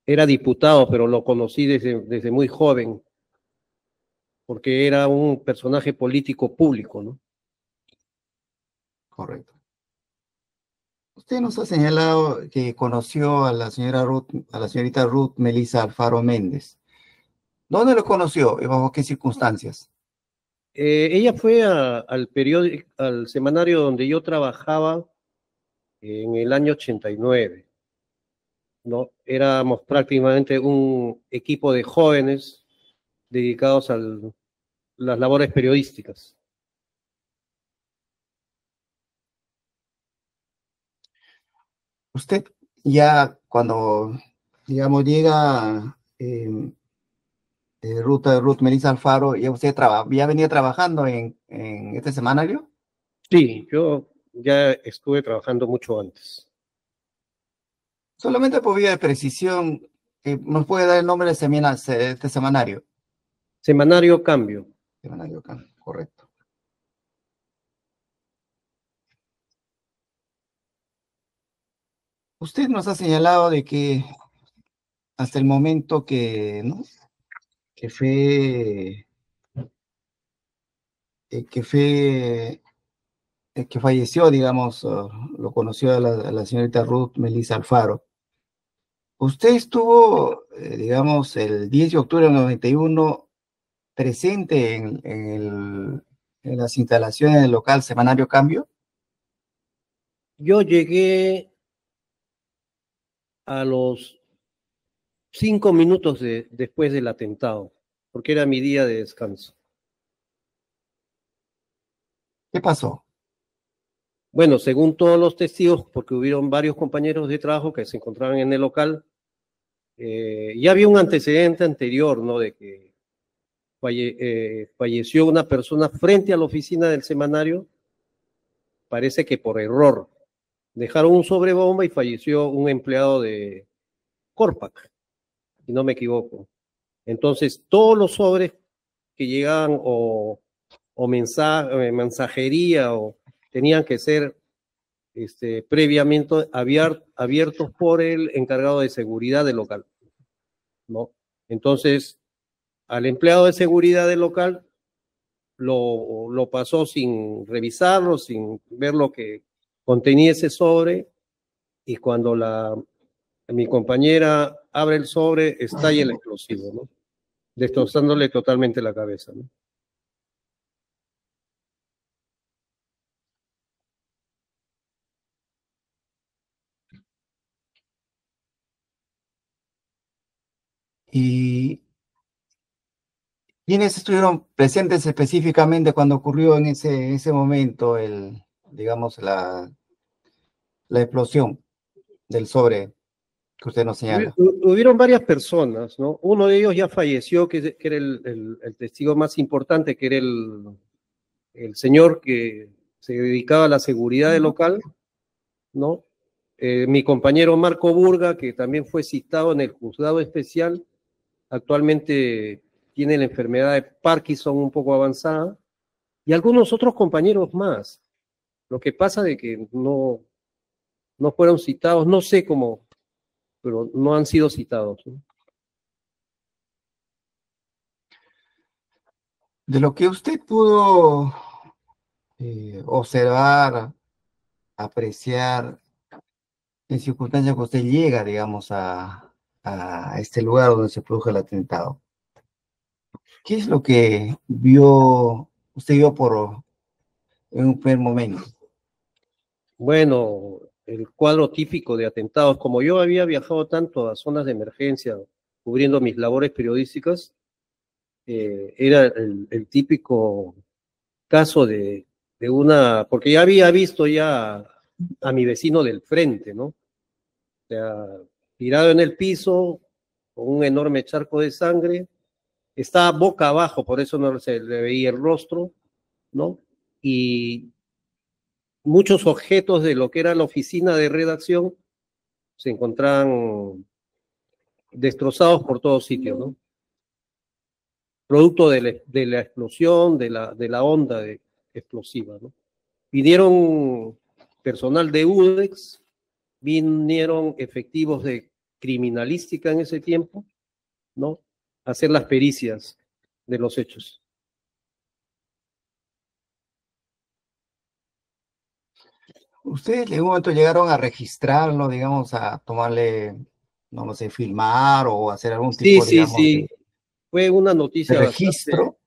Era diputado, pero lo conocí desde muy joven, porque era un personaje político público, ¿no? Correcto. Usted nos ha señalado que conoció a la señorita Ruth Melisa Alfaro Méndez. ¿Dónde lo conoció y bajo qué circunstancias? Ella fue al periódico, al semanario donde yo trabajaba en el año 89, ¿no? Éramos prácticamente un equipo de jóvenes dedicados a las labores periodísticas. Usted ya cuando, digamos, llega Ruth Melisa Alfaro, ¿ya usted ya venía trabajando en este semanario? Sí, yo ya estuve trabajando mucho antes. Solamente por vía de precisión, ¿nos puede dar el nombre de este semanario? Semanario Cambio. Semanario Cambio, correcto. Usted nos ha señalado de que hasta el momento que, ¿no? que falleció, digamos, lo conoció a la señorita Ruth Melisa Alfaro. Usted estuvo, digamos, el 10 de octubre del 91 presente en las instalaciones del local Semanario Cambio. Yo llegué a los 5 minutos después del atentado, porque era mi día de descanso. ¿Qué pasó? Bueno, según todos los testigos, porque hubieron varios compañeros de trabajo que se encontraban en el local, ya había un antecedente anterior, ¿no? De que falleció una persona frente a la oficina del semanario, parece que por error. Dejaron un sobrebomba y falleció un empleado de Corpac, si no me equivoco. Entonces, todos los sobres que llegaban o mensajería o tenían que ser previamente abiertos por el encargado de seguridad del local, ¿no? Entonces, al empleado de seguridad del local lo pasó sin revisarlo, sin ver lo que contenía ese sobre, y cuando mi compañera abre el sobre, estalla el explosivo, ¿no? Destrozándole totalmente la cabeza, ¿no? ¿Y quiénes estuvieron presentes específicamente cuando ocurrió en ese momento digamos, la explosión del sobre que usted nos señala? Hubieron varias personas, ¿no? Uno de ellos ya falleció, que era el testigo más importante, que era el señor que se dedicaba a la seguridad del local, ¿no? Mi compañero Marco Burga, que también fue citado en el juzgado especial, actualmente tiene la enfermedad de Parkinson un poco avanzada, y algunos otros compañeros más. Lo que pasa de que no fueron citados, no sé cómo, pero no han sido citados, ¿no? De lo que usted pudo observar, apreciar, en circunstancias que usted llega, digamos, a este lugar donde se produjo el atentado, ¿qué es lo que usted vio en un primer momento? Bueno, el cuadro típico de atentados, como yo había viajado tanto a zonas de emergencia, cubriendo mis labores periodísticas, era el típico caso de porque ya había visto ya a mi vecino del frente, ¿no? O sea, tirado en el piso, con un enorme charco de sangre, estaba boca abajo, por eso no se le veía el rostro, ¿no? Y muchos objetos de lo que era la oficina de redacción se encontraban destrozados por todos sitios, ¿no? Producto de la explosión, de la onda explosiva, ¿no? Vinieron personal de UDEX, vinieron efectivos de criminalística en ese tiempo, ¿no? A hacer las pericias de los hechos. ¿Ustedes en un momento llegaron a registrarlo, digamos, a tomarle, no lo sé, filmar o hacer algún tipo, digamos, Sí. Fue una noticia de registro?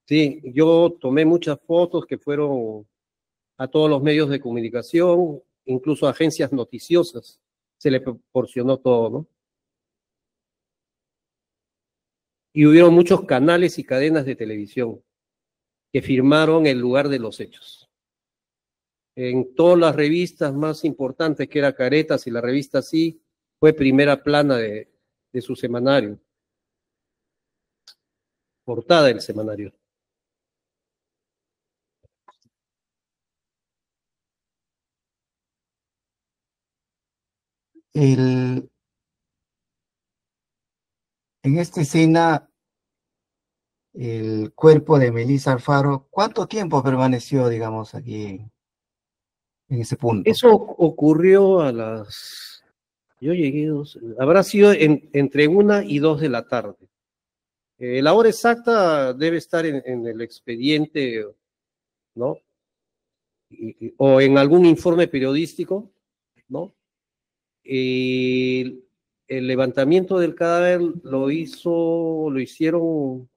Sí, yo tomé muchas fotos que fueron a todos los medios de comunicación, incluso a agencias noticiosas, se le proporcionó todo, ¿no? Y hubieron muchos canales y cadenas de televisión que firmaron el lugar de los hechos. En todas las revistas más importantes, que era Caretas y la revista Sí, fue primera plana de su semanario, portada del semanario. En esta escena, el cuerpo de Melissa Alfaro, ¿cuánto tiempo permaneció, digamos, aquí en ese punto? Eso ocurrió yo llegué habrá sido entre 1 y 2 de la tarde. La hora exacta debe estar en el expediente, ¿no? O en algún informe periodístico, ¿no? El levantamiento del cadáver lo hicieron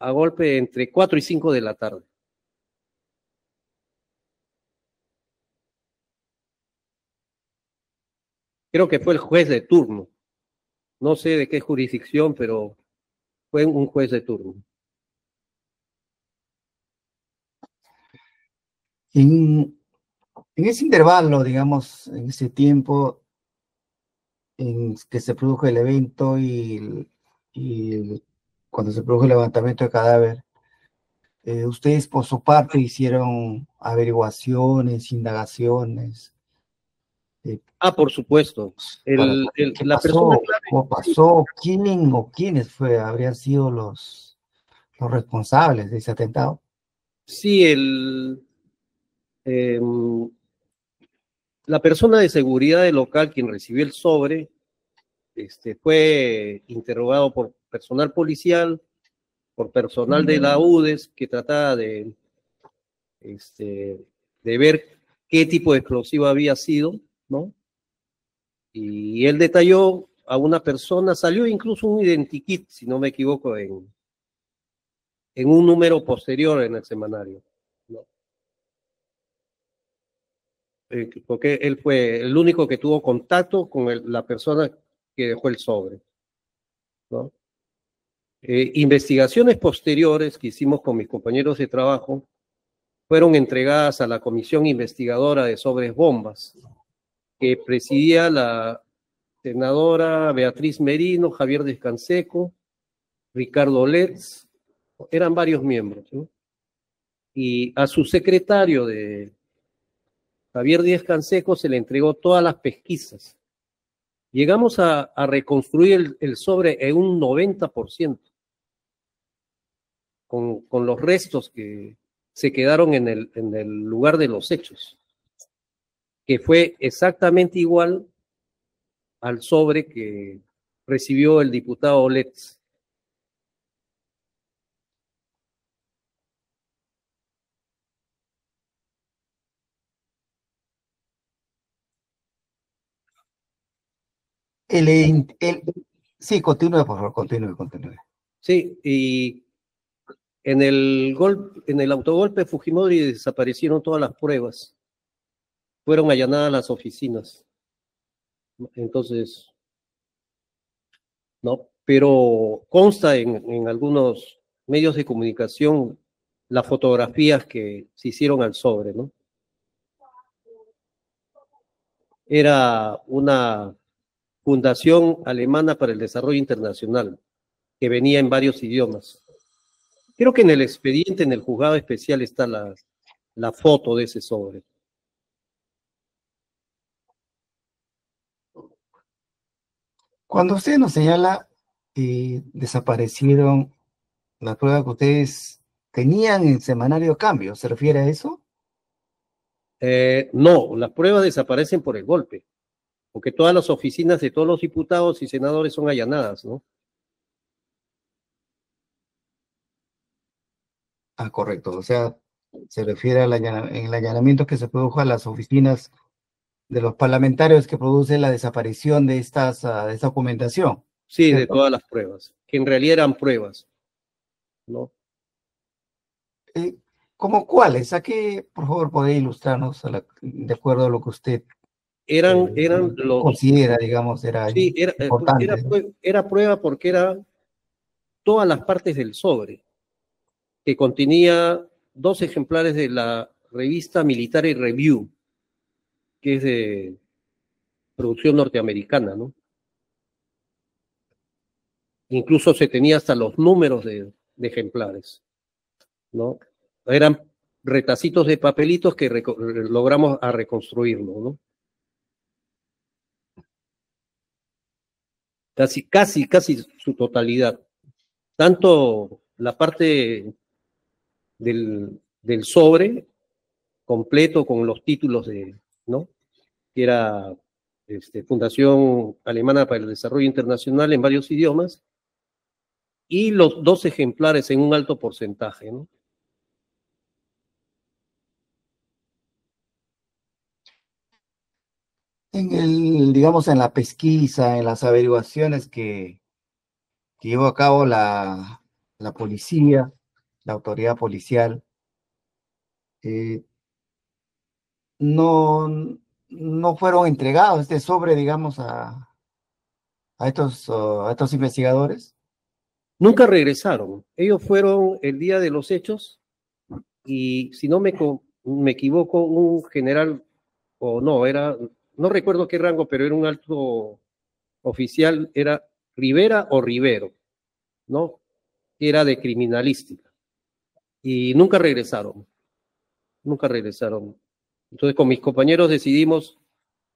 a golpe entre 4 y 5 de la tarde. Creo que fue el juez de turno. No sé de qué jurisdicción, pero fue un juez de turno. En ese intervalo, digamos, en ese tiempo en que se produjo el evento y cuando se produjo el levantamiento de cadáver, ustedes por su parte hicieron averiguaciones, indagaciones. Por supuesto. ¿Qué La persona pasó? clave. ¿Cómo pasó? ¿Quién o quiénes habrían sido los responsables de ese atentado? Sí, la persona de seguridad del local, quien recibió el sobre, fue interrogado por personal policial, por personal de la UDES, que trataba de ver qué tipo de explosivo había sido, ¿no? Y él detalló a una persona, salió incluso un identikit, si no me equivoco, en un número posterior en el semanario, ¿no? Porque él fue el único que tuvo contacto con la persona que dejó el sobre, ¿no? Investigaciones posteriores que hicimos con mis compañeros de trabajo fueron entregadas a la comisión investigadora de sobres bombas, que presidía la senadora Beatriz Merino, Javier Descanseco, Ricardo Letts, eran varios miembros, ¿no? Y a su secretario de Javier Díaz Canseco se le entregó todas las pesquisas. Llegamos a reconstruir el sobre en un 90%, con los restos que se quedaron en el lugar de los hechos, que fue exactamente igual al sobre que recibió el diputado Letts. Sí, continúe, por favor, continúe. Sí, y en el autogolpe de Fujimori desaparecieron todas las pruebas. Fueron allanadas las oficinas. Entonces, ¿no? Pero consta en algunos medios de comunicación las fotografías que se hicieron al sobre, ¿no? Era una fundación alemana para el desarrollo internacional que venía en varios idiomas. Creo que en el expediente, en el juzgado especial, está la foto de ese sobre. Cuando usted nos señala desaparecieron las pruebas que ustedes tenían en semanario cambio, ¿se refiere a eso? No, las pruebas desaparecen por el golpe, porque todas las oficinas de todos los diputados y senadores son allanadas, ¿no? Correcto, o sea, se refiere al el allanamiento que se produjo a las oficinas de los parlamentarios que producen la desaparición de esta documentación. Sí, ¿cierto? de todas las pruebas, que en realidad eran pruebas, ¿no? ¿Cómo cuáles? ¿A qué, por favor, podría ilustrarnos de acuerdo a lo que usted eran los considera, digamos, era sí, importante? era prueba porque era todas las partes del sobre, que contenía 2 ejemplares de la revista Military Review, que es de producción norteamericana, ¿no? Incluso se tenía hasta los números de ejemplares, ¿no? Eran retacitos de papelitos que logramos a reconstruirlo, ¿no? Casi su totalidad. Tanto la parte del sobre completo con los títulos ¿no? Que era Fundación Alemana para el Desarrollo Internacional en varios idiomas, y los 2 ejemplares en un alto porcentaje, ¿no? Digamos, en la pesquisa, en las averiguaciones que llevó a cabo la policía, la autoridad policial, no fueron entregados este sobre, digamos, a estos investigadores. Nunca regresaron. Ellos fueron el día de los hechos y, si no me equivoco, un general o no, no recuerdo qué rango, pero era un alto oficial, era Rivera o Rivero, ¿no? Que era de criminalística. Y nunca regresaron. Entonces con mis compañeros decidimos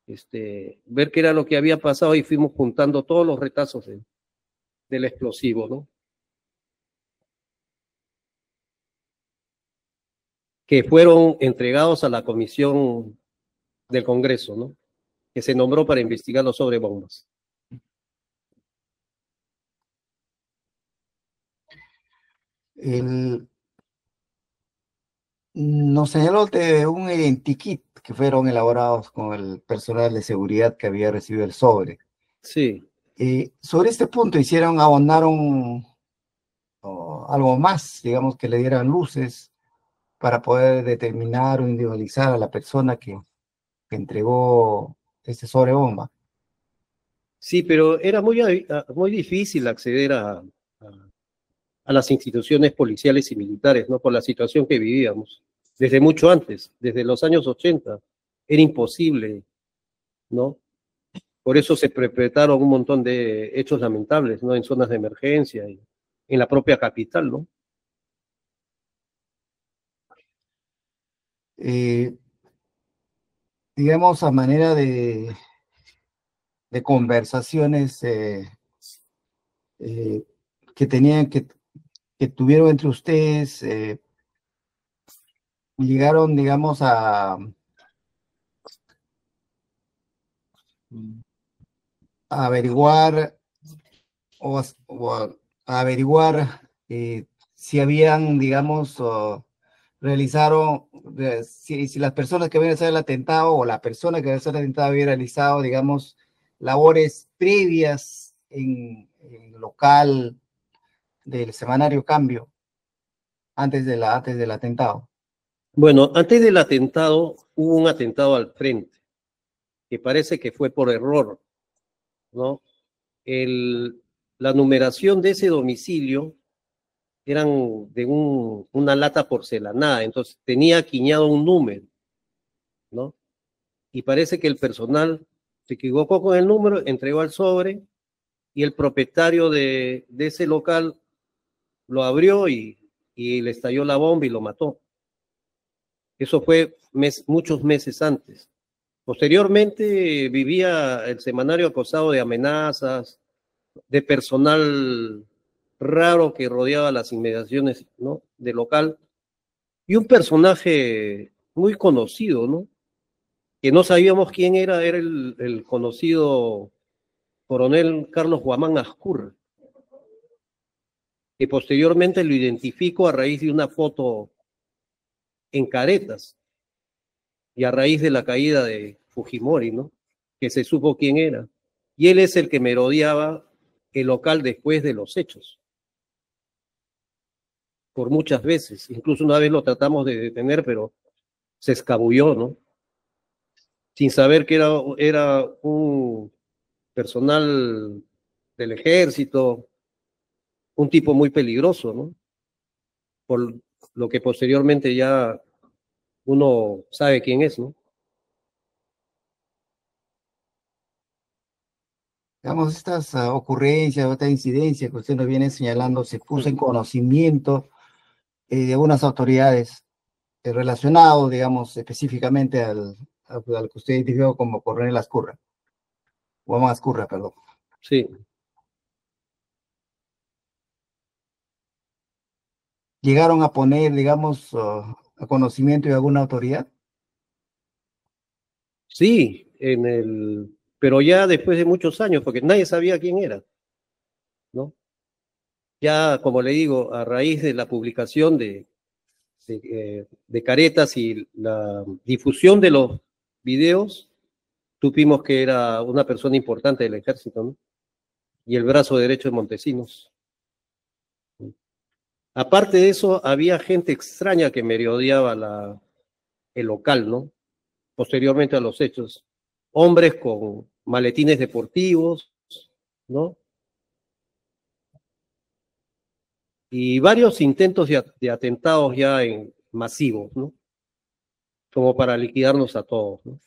ver qué era lo que había pasado y fuimos juntando todos los retazos del explosivo, ¿no? Que fueron entregados a la comisión del Congreso, ¿no? Que se nombró para investigar los sobrebombas. Nos señaló de un identikit que fueron elaborados con el personal de seguridad que había recibido el sobre. Sí. Sobre este punto abonaron algo más, digamos, que le dieran luces para poder determinar o individualizar a la persona que entregó este sobrebomba. Sí, pero era muy difícil acceder a las instituciones policiales y militares, ¿no? Por la situación que vivíamos. Desde mucho antes, desde los años 80, era imposible, ¿no? Por eso se perpetraron un montón de hechos lamentables, ¿no? En zonas de emergencia y en la propia capital, ¿no? Digamos, a manera de conversaciones que tuvieron entre ustedes, llegaron, digamos, a averiguar si habían, digamos, realizaron, si las personas que habían realizado el atentado o la persona que había realizado el atentado había realizado, digamos, labores previas en el local del semanario Cambio antes del atentado. Bueno, antes del atentado hubo un atentado al frente, que parece que fue por error, ¿no? La numeración de ese domicilio eran de una lata porcelanada, entonces tenía aquiñado un número, ¿no? Y parece que el personal se equivocó con el número, entregó el sobre y el propietario de ese local lo abrió y le estalló la bomba y lo mató. Eso fue muchos meses antes. Posteriormente vivía el semanario acosado de amenazas, de personal raro que rodeaba las inmediaciones, ¿no? Del local, y un personaje muy conocido, ¿no? Que no sabíamos quién era el conocido coronel Carlos Guamán Ascurra, que posteriormente lo identifico a raíz de una foto en Caretas y a raíz de la caída de Fujimori, ¿no? Que se supo quién era. Y él es el que merodeaba el local después de los hechos. Por muchas veces. Incluso una vez lo tratamos de detener, pero se escabulló, ¿no? Sin saber que era un personal del ejército, un tipo muy peligroso, ¿no? Por lo que posteriormente ya uno sabe quién es, ¿no? Digamos, estas ocurrencias, esta incidencia que usted nos viene señalando, se puso en conocimiento de algunas autoridades relacionadas, digamos, específicamente al que usted identificó como coronel Ascurra. Guamán Ascurra, perdón. Sí. ¿Llegaron a poner, digamos, a conocimiento de alguna autoridad? Sí, pero ya después de muchos años, porque nadie sabía quién era, ¿no? Ya, como le digo, a raíz de la publicación de Caretas y la difusión de los videos, supimos que era una persona importante del ejército, ¿no? Y el brazo derecho de Montesinos. Aparte de eso, había gente extraña que merodeaba el local, ¿no? Posteriormente a los hechos. Hombres con maletines deportivos, ¿no? Y varios intentos de atentados ya masivos, ¿no? Como para liquidarnos a todos, ¿no?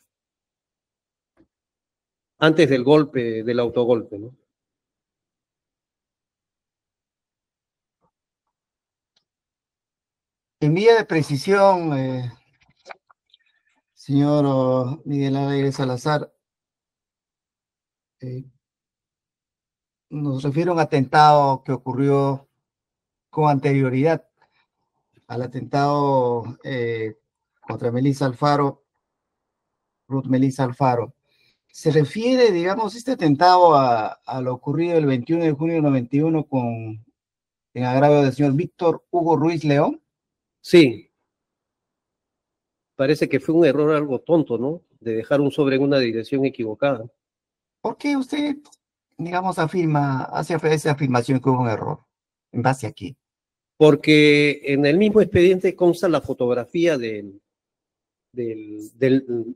antes del golpe, del autogolpe, ¿no? En vía de precisión, señor Miguel Alegre Salazar, nos refiere a un atentado que ocurrió con anterioridad al atentado contra Melissa Alfaro, Ruth Melissa Alfaro. Se refiere, digamos, este atentado a lo ocurrido el 21 de junio de 91 en agravio del señor Víctor Hugo Ruiz León. Sí. Parece que fue un error algo tonto, ¿no? De dejar un sobre en una dirección equivocada. ¿Por qué usted, digamos, hace esa afirmación que hubo un error? ¿En base a qué? Porque en el mismo expediente consta la fotografía del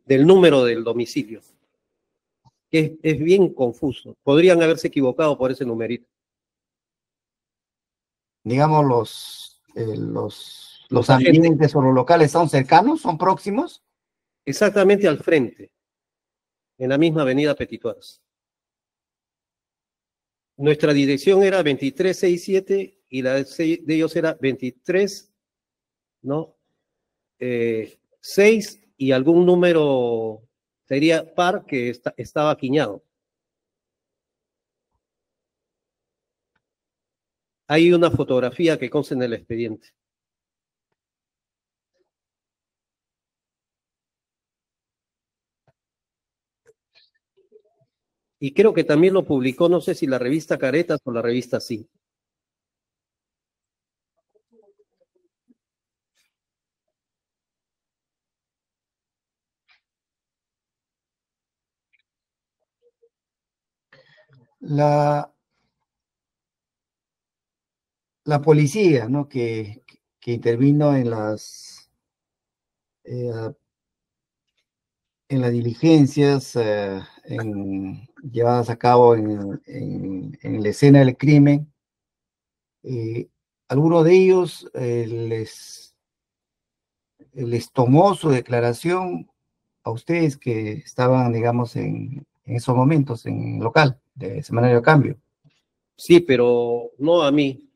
número del domicilio, que es bien confuso. Podrían haberse equivocado por ese numerito. Digamos, los ambientes o los locales son cercanos, son próximos. Exactamente al frente, en la misma avenida Petituars. Nuestra dirección era 2367 y la de ellos era 23, ¿no? 6 y algún número sería par que estaba quiñado. Hay una fotografía que consta en el expediente. Y creo que también lo publicó, no sé si la revista Caretas o la revista Sí. La policía, ¿no? que intervino en las diligencias llevadas a cabo en la escena del crimen. Alguno de ellos les tomó su declaración a ustedes que estaban, digamos, en esos momentos en el local de Semanario Cambio. Sí, pero no a mí,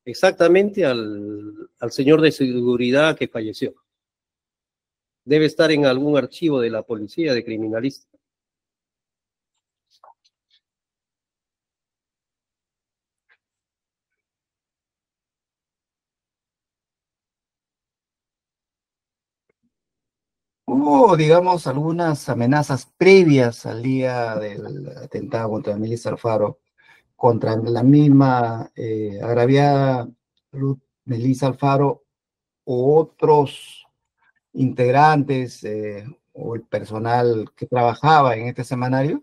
exactamente al señor de seguridad que falleció. Debe estar en algún archivo de la policía de criminalística. Hubo, digamos, algunas amenazas previas al día del atentado contra Melissa Alfaro, contra la misma agraviada Ruth Melissa Alfaro o otros integrantes o el personal que trabajaba en este semanario.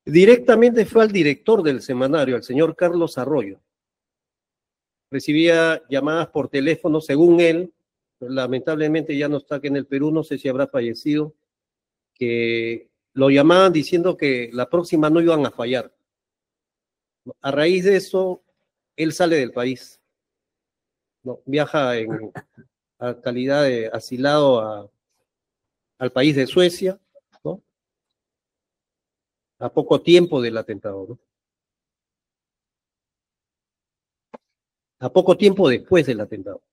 Directamente fue al director del semanario, al señor Carlos Arroyo. Recibía llamadas por teléfono, según él, lamentablemente ya no está aquí en el Perú, no sé si habrá fallecido, que lo llamaban diciendo que la próxima no iban a fallar. A raíz de eso, él sale del país, ¿no? Viaja a calidad de asilado al país de Suecia, ¿no? A poco tiempo del atentado, ¿no? A poco tiempo después del atentado.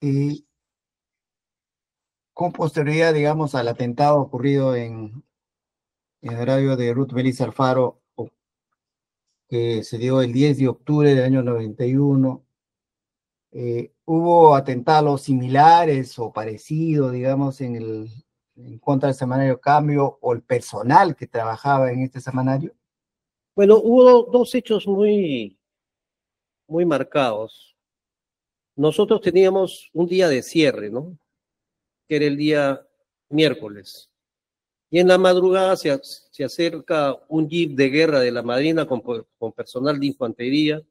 Y con posterioridad, digamos, al atentado ocurrido en el horario de Ruth Melissa Alfaro, que se dio el 10 de octubre del año 91, ¿hubo atentados similares o parecidos, digamos, en contra del semanario Cambio o el personal que trabajaba en este semanario? Bueno, hubo dos hechos muy marcados. Nosotros teníamos un día de cierre, ¿no? Que era el día miércoles. Y en la madrugada se acerca un jeep de guerra de la Marina con personal de infantería,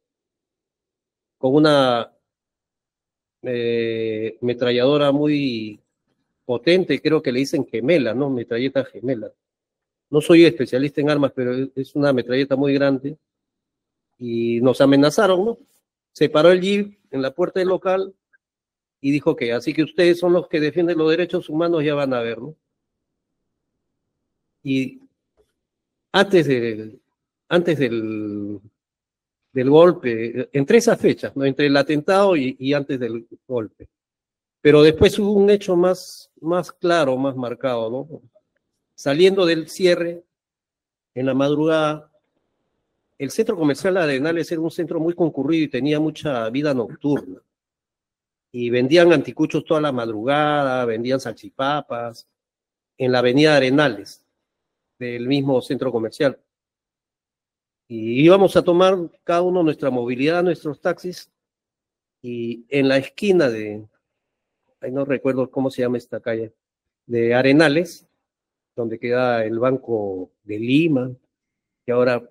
con una metralladora muy potente, creo que le dicen gemela, ¿no? Metralleta gemela. No soy especialista en armas, pero es una metralleta muy grande. Y nos amenazaron, ¿no? Se paró el jeep en la puerta del local y dijo que así que ustedes son los que defienden los derechos humanos, ya van a ver, ¿no? Y antes del golpe, entre esas fechas, ¿no? Entre el atentado y antes del golpe. Pero después hubo un hecho más claro, más marcado, ¿no? Saliendo del cierre, en la madrugada, el centro comercial Arenales era un centro muy concurrido y tenía mucha vida nocturna. Y vendían anticuchos toda la madrugada, vendían salchipapas, en la avenida Arenales, del mismo centro comercial. Y íbamos a tomar cada uno nuestra movilidad, nuestros taxis, y en la esquina ahí no recuerdo cómo se llama esta calle, de Arenales, donde queda el Banco de Lima, que ahora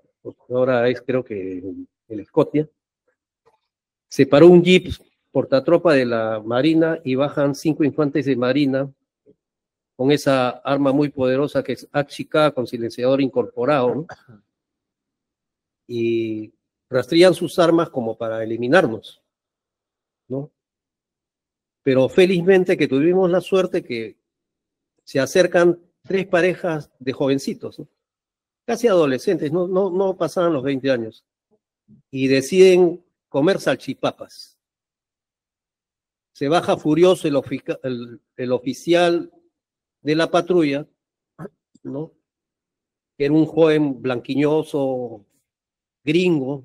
es creo que el Scotia, se paró un jeep portatropa de la Marina y bajan 5 infantes de Marina con esa arma muy poderosa que es HK con silenciador incorporado, ¿no? Y rastrillan sus armas como para eliminarnos, ¿no? Pero felizmente que tuvimos la suerte que se acercan 3 parejas de jovencitos, ¿no? Casi adolescentes, no pasaban los 20 años, y deciden comer salchipapas. Se baja furioso el oficial de la patrulla, ¿no? Que era un joven blanquiñoso, gringo,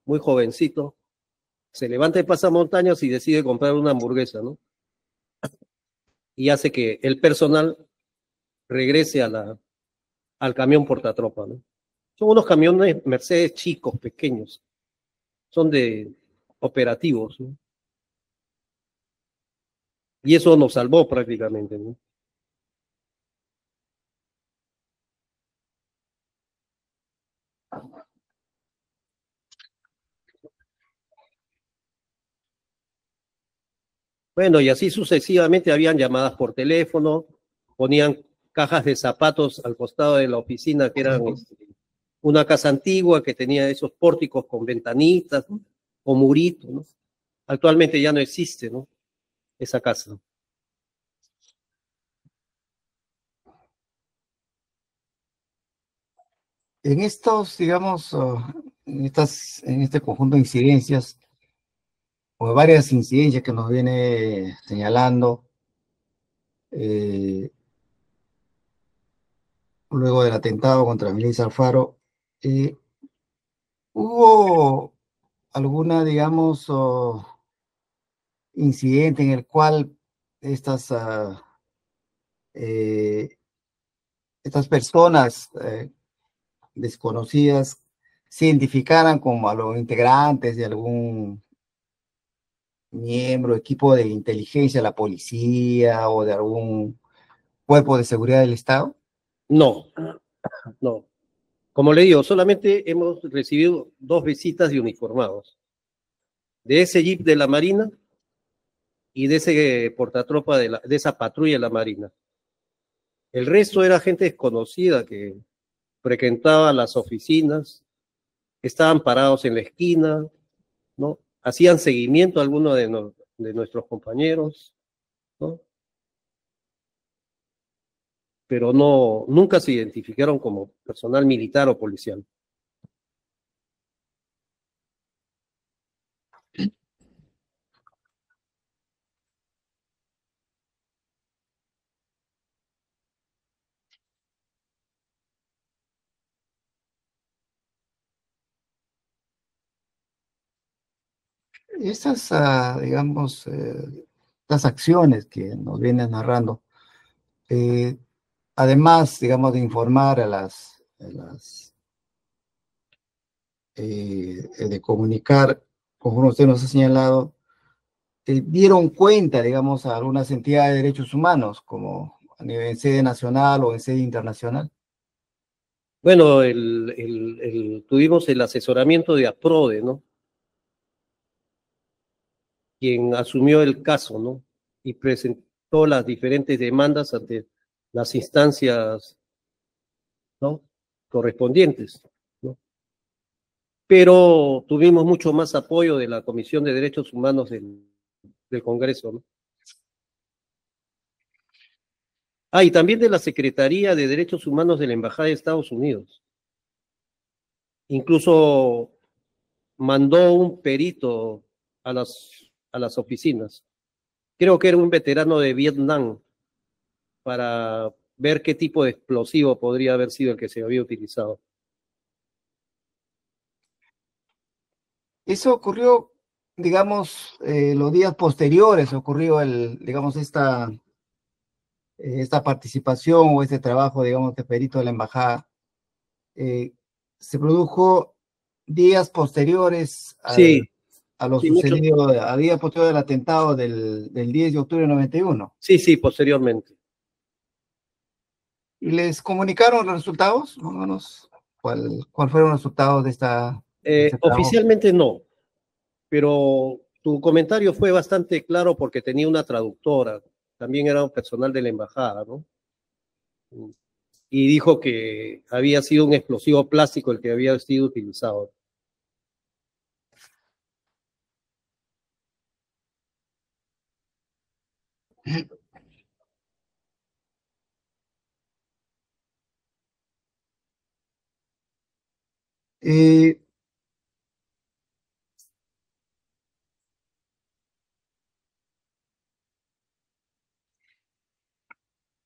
muy jovencito, se levanta de pasamontañas y decide comprar una hamburguesa, ¿no? Y hace que el personal regrese al camión portatropa, ¿no? Son unos camiones Mercedes chicos, pequeños, son de operativos, ¿no? Y eso nos salvó prácticamente, ¿no? Bueno, y así sucesivamente habían llamadas por teléfono, ponían cajas de zapatos al costado de la oficina, que eran una casa antigua que tenía esos pórticos con ventanitas, ¿no? O muritos, ¿no? Actualmente ya no existe, ¿no? Esa casa. En estos, digamos, en este conjunto de incidencias, o varias incidencias que nos viene señalando, luego del atentado contra Melissa Alfaro, ¿hubo alguna, digamos, incidente en el cual estas personas desconocidas se identificaran como a los integrantes de algún miembro, equipo de inteligencia, la policía o de algún cuerpo de seguridad del Estado? No. Como le digo, solamente hemos recibido 2 visitas de uniformados. De ese jeep de la Marina y de ese portatropa de esa patrulla de la Marina. El resto era gente desconocida que frecuentaba las oficinas, estaban parados en la esquina, ¿no? Hacían seguimiento a algunos de nuestros compañeros, ¿no? Pero nunca se identificaron como personal militar o policial. Estas, digamos, estas acciones que nos vienen narrando, además, digamos, de informar de comunicar, como usted nos ha señalado, dieron cuenta, digamos, a algunas entidades de derechos humanos, como a nivel en sede nacional o en sede internacional. Bueno, tuvimos el asesoramiento de APRODE, ¿no? Quien asumió el caso, ¿no? Y presentó las diferentes demandas ante las instancias, ¿no? Correspondientes, ¿no? pero tuvimos mucho más apoyo de la Comisión de Derechos Humanos del Congreso, ¿no? Y también de la Secretaría de Derechos Humanos de la Embajada de Estados Unidos. Incluso mandó un perito a las oficinas. Creo que era un veterano de Vietnam, para ver qué tipo de explosivo podría haber sido el que se había utilizado. Eso ocurrió, digamos, los días posteriores, ocurrió digamos, esta participación o este trabajo, digamos, de perito de la embajada. Se produjo días posteriores Sí, a lo sí, sucedido, a día posterior del atentado del 10 de octubre de 91. Sí, posteriormente. ¿Y les comunicaron los resultados? Más o menos, ¿cuál fueron los resultados de este trabajo? Oficialmente no, pero tu comentario fue bastante claro porque tenía una traductora, también era un personal de la embajada, ¿no? Y dijo que había sido un explosivo plástico el que había sido utilizado.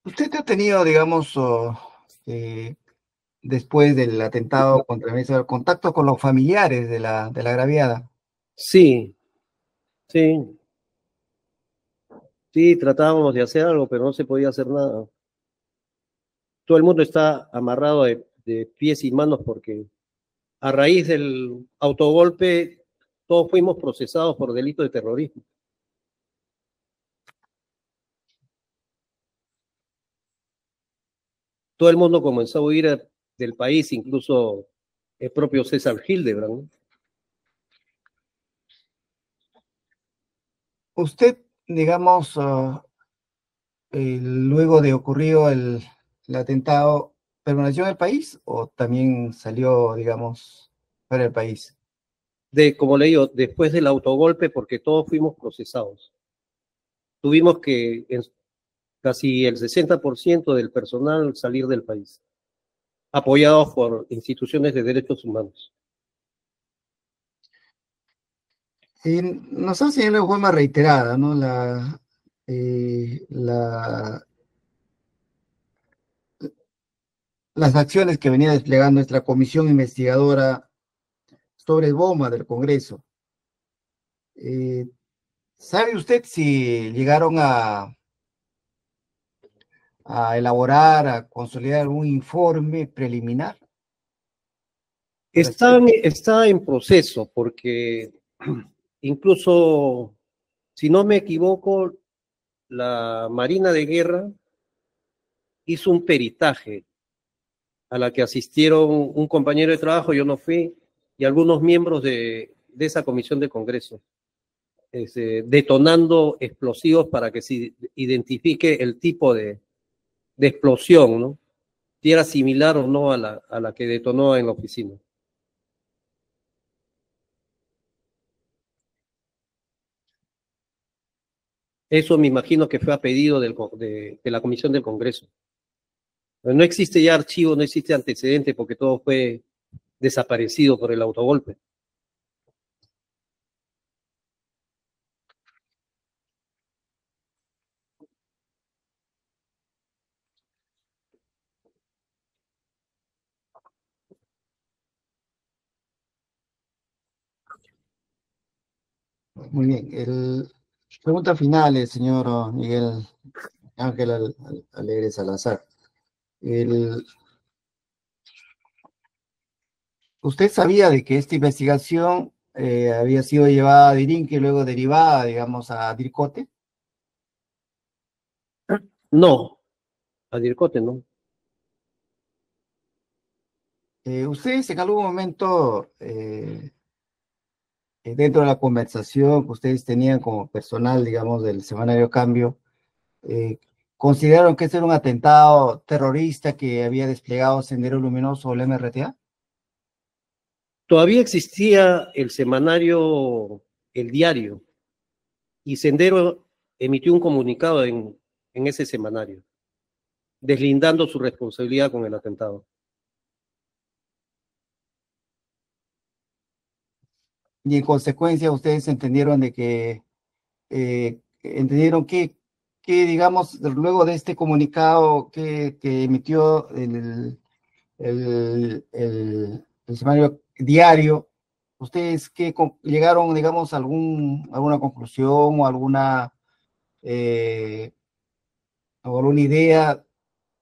¿Usted ha tenido, digamos, después del atentado contra Mesa, contacto con los familiares de la agraviada? Sí, tratábamos de hacer algo, pero no se podía hacer nada. Todo el mundo está amarrado de pies y manos porque a raíz del autogolpe todos fuimos procesados por delito de terrorismo. Todo el mundo comenzó a huir del país, incluso el propio César Hildebrand, ¿no? Usted, digamos, luego de ocurrido el atentado, ¿permaneció en el país o también salió, digamos, fuera del país? Como le digo, después del autogolpe, porque todos fuimos procesados. Tuvimos que casi el 60% del personal salir del país, apoyados por instituciones de derechos humanos. Nos han señalado de forma reiterada, ¿no? Las acciones que venía desplegando nuestra comisión investigadora sobre bomba del Congreso. ¿Sabe usted si llegaron a elaborar, a consolidar un informe preliminar? Está en proceso, porque incluso, si no me equivoco, la Marina de Guerra hizo un peritaje a la que asistieron un compañero de trabajo, yo no fui, y algunos miembros de esa comisión de Congreso, detonando explosivos para que se identifique el tipo de explosión, ¿no? Si era similar o no a la que detonó en la oficina. Eso me imagino que fue a pedido de la Comisión del Congreso. No existe ya archivo, no existe antecedente porque todo fue desaparecido por el autogolpe. Muy bien. Pregunta final, el señor Miguel Ángel Alegre Salazar. ¿Usted sabía de que esta investigación había sido llevada a Dirinque y luego derivada, digamos, a Dircote? No, a Dircote no. ¿Ustedes en algún momento, dentro de la conversación que ustedes tenían como personal, digamos, del semanario Cambio, consideraron que este era un atentado terrorista que había desplegado Sendero Luminoso o el MRTA? Todavía existía el semanario El Diario, y Sendero emitió un comunicado en ese semanario, deslindando su responsabilidad con el atentado. Y en consecuencia ustedes entendieron de que, digamos, luego de este comunicado que emitió el semanario Diario, ustedes llegaron, digamos, a alguna conclusión o alguna idea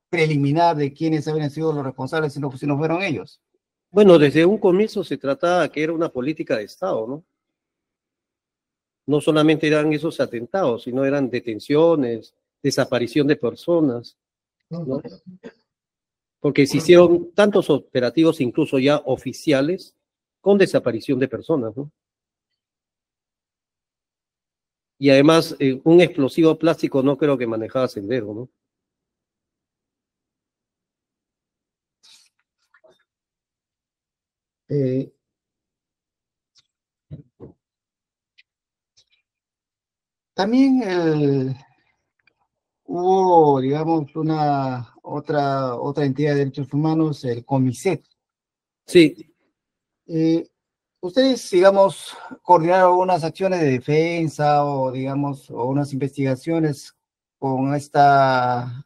preliminar de quiénes habían sido los responsables si no fueron ellos. Bueno, desde un comienzo se trataba que era una política de Estado, ¿no? No solamente eran esos atentados, sino eran detenciones, desaparición de personas, ¿no? Porque se hicieron tantos operativos, incluso ya oficiales, con desaparición de personas, ¿no? Y además, un explosivo plástico no creo que manejaba Sendero, ¿no? También hubo, digamos, otra entidad de derechos humanos, el COMISET. Sí. Ustedes, digamos, coordinaron algunas acciones de defensa o, digamos, o unas investigaciones con esta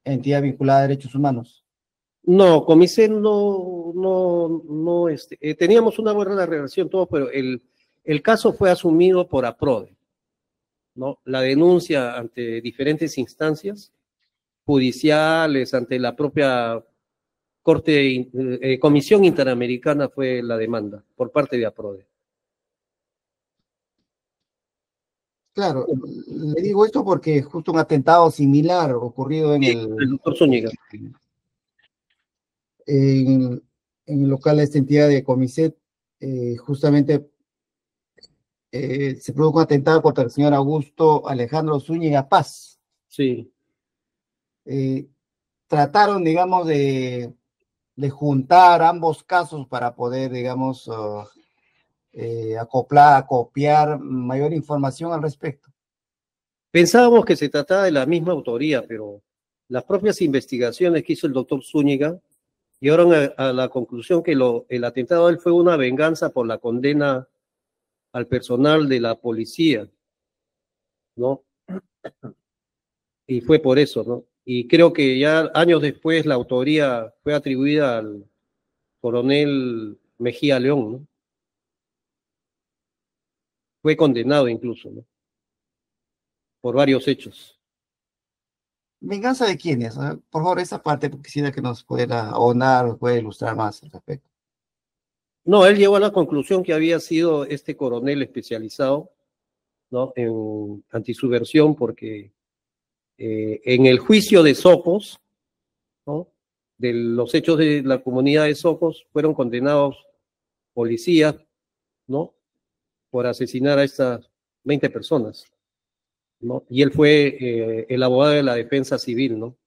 entidad vinculada a derechos humanos. No, COMISET teníamos una buena relación todos, pero el caso fue asumido por APRODE, ¿no? La denuncia ante diferentes instancias judiciales, ante la propia Comisión Interamericana fue la demanda por parte de APRODE. Claro, le digo esto porque justo un atentado similar ocurrido en el doctor Zúñiga. En el local de esta entidad de COMISET, justamente se produjo un atentado contra el señor Augusto Alejandro Zúñiga Paz. Sí. Trataron, digamos, de juntar ambos casos para poder, digamos, copiar mayor información al respecto. Pensábamos que se trataba de la misma autoría, pero las propias investigaciones que hizo el doctor Zúñiga llegaron a la conclusión que el atentado de él fue una venganza por la condena al personal de la policía, ¿no? Y fue por eso, ¿no? Y creo que ya años después la autoría fue atribuida al coronel Mejía León, ¿no? Fue condenado incluso, ¿no? Por varios hechos. ¿Venganza de quiénes? Por favor, esa parte quisiera que nos pueda ahondar, nos pueda ilustrar más al respecto. No, él llegó a la conclusión que había sido este coronel especializado, ¿no?, en antisubversión, porque en el juicio de Socos, ¿no?, de los hechos de la comunidad de Socos, fueron condenados policías, ¿no?, por asesinar a estas 20 personas, ¿no? Y él fue el abogado de la defensa civil, ¿no?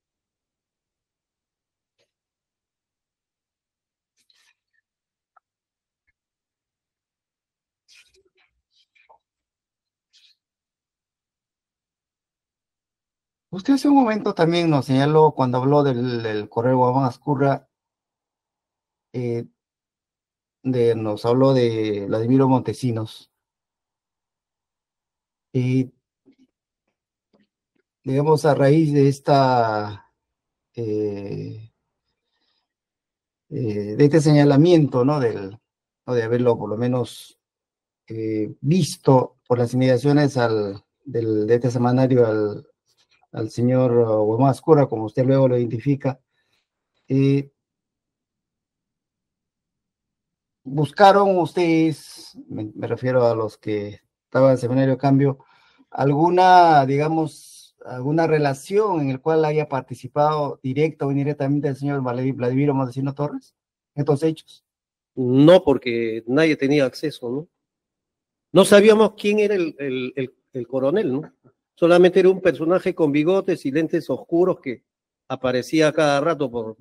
Usted hace un momento también nos señaló cuando habló del correo Guamán Azcurra, nos habló de Vladimiro Montesinos. Digamos, a raíz de de este señalamiento, ¿no? De haberlo por lo menos visto por las inmediaciones de este semanario al señor Guamán Azcurra, como usted luego lo identifica, ¿buscaron ustedes, me refiero a los que estaban en el seminario Cambio, alguna, digamos, alguna relación en la cual haya participado directa o indirectamente el señor Vladimiro Montesinos Torres en estos hechos? No, porque nadie tenía acceso, ¿no? No sabíamos quién era el coronel, ¿no? Solamente era un personaje con bigotes y lentes oscuros que aparecía cada rato por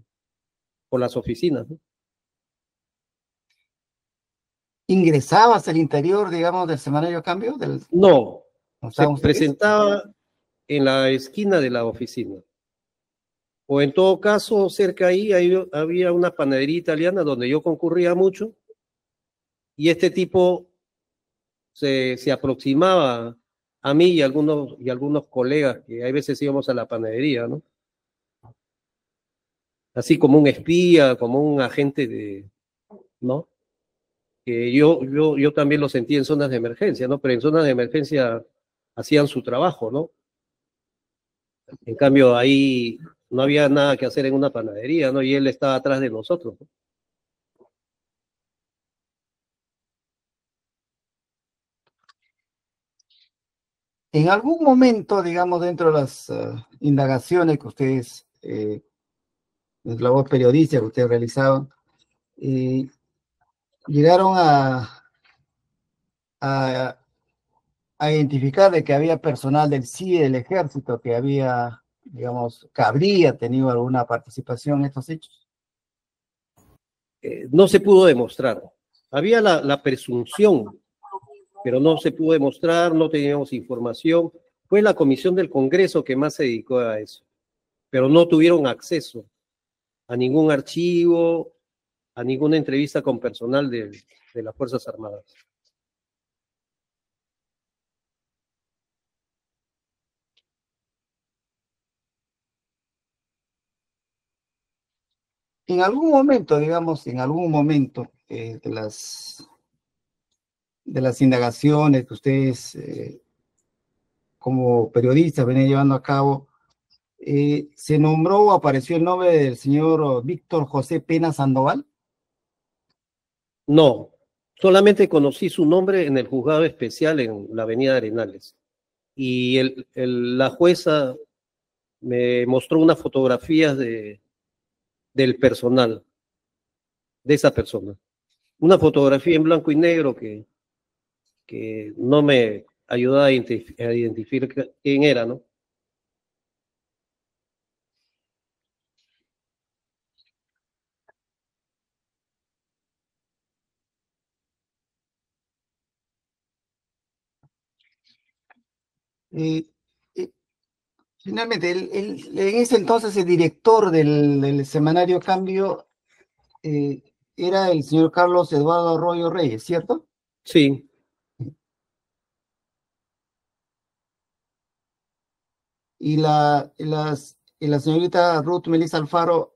las oficinas, ¿no? ¿Ingresabas al interior, digamos, del semanario Cambio? No, ¿No se estaban ustedes? presentaba en la esquina de la oficina. O en todo caso, cerca ahí había una panadería italiana donde yo concurría mucho y este tipo se aproximaba a mí y algunos colegas que hay veces íbamos a la panadería, ¿no? Así como un espía, como un agente ¿no? Que yo también lo sentí en zonas de emergencia, ¿no? Pero en zonas de emergencia hacían su trabajo, ¿no? En cambio, ahí no había nada que hacer en una panadería, ¿no? Y él estaba atrás de nosotros, ¿no? En algún momento, digamos, dentro de las indagaciones que ustedes, la labor periodística que ustedes realizaban, llegaron a identificar de que había personal del CIE, del ejército, que había, digamos, que habría tenido alguna participación en estos hechos. No se pudo demostrar. Había la presunción, pero no se pudo demostrar, no teníamos información. Fue la comisión del Congreso que más se dedicó a eso, pero no tuvieron acceso a ningún archivo, a ninguna entrevista con personal de las Fuerzas Armadas. En algún momento, digamos, de las indagaciones que ustedes como periodistas venían llevando a cabo, se nombró o apareció el nombre del señor Víctor José Pena Sandoval. No, solamente conocí su nombre en el juzgado especial en la avenida Arenales. Y la jueza me mostró unas fotografías del personal, de esa persona. Una fotografía en blanco y negro que no me ayudaba a identificar quién era, ¿no? Finalmente, en ese entonces el director del semanario Cambio era el señor Carlos Eduardo Arroyo Reyes, ¿cierto? Sí. Y la señorita Ruth Melissa Alfaro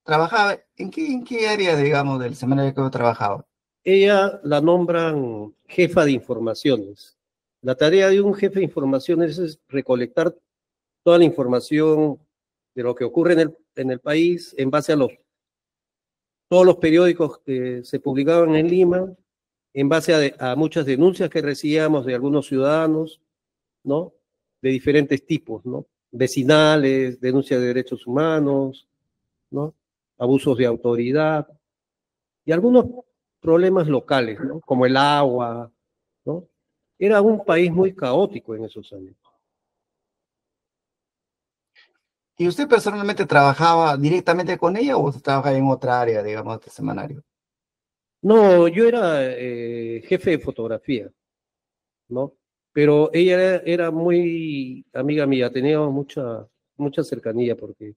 trabajaba, ¿en qué área, digamos, del semanario Cambio trabajaba? Ella la nombran jefa de informaciones. La tarea de un jefe de informaciones es recolectar toda la información de lo que ocurre en el país en base a todos los periódicos que se publicaban en Lima, en base a muchas denuncias que recibíamos de algunos ciudadanos, ¿no? De diferentes tipos, ¿no? Vecinales, denuncias de derechos humanos, ¿no? Abusos de autoridad y algunos problemas locales, ¿no? Como el agua, ¿no? Era un país muy caótico en esos años. ¿Y usted personalmente trabajaba directamente con ella o usted trabajaba en otra área, digamos, de semanario? No, yo era jefe de fotografía, ¿no? Pero ella era muy amiga mía, teníamos mucha cercanía porque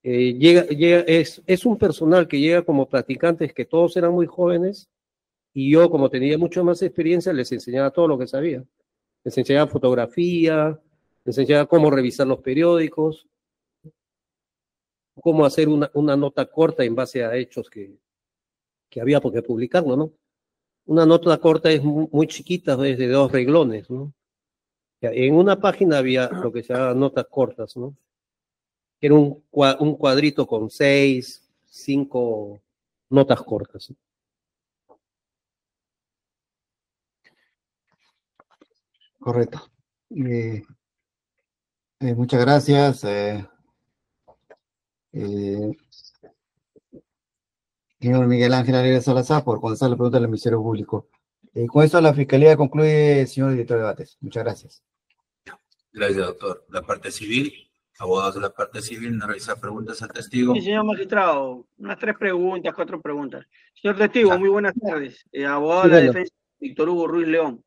es un personal que llega como practicantes que todos eran muy jóvenes y yo, como tenía mucha más experiencia, les enseñaba todo lo que sabía. Les enseñaba fotografía, les enseñaba cómo revisar los periódicos, cómo hacer una nota corta en base a hechos que había por qué publicarlo, ¿no? Una nota corta es muy chiquita, es de 2 renglones, ¿no? En una página había lo que se llama notas cortas, ¿no? Era un cuadrito con 6, 5 notas cortas, ¿no? Correcto. Muchas gracias. Señor Miguel Ángel Alegre Salazar, por contestar la pregunta del Ministerio Público. Con esto la Fiscalía concluye, señor director de debates. Muchas gracias. Gracias, doctor. La parte civil. Abogados de la parte civil, ¿no realiza preguntas al testigo? Sí, señor magistrado, unas 3 preguntas, 4 preguntas. Señor testigo, muy buenas tardes. Abogado de la defensa, Víctor Hugo Ruiz León.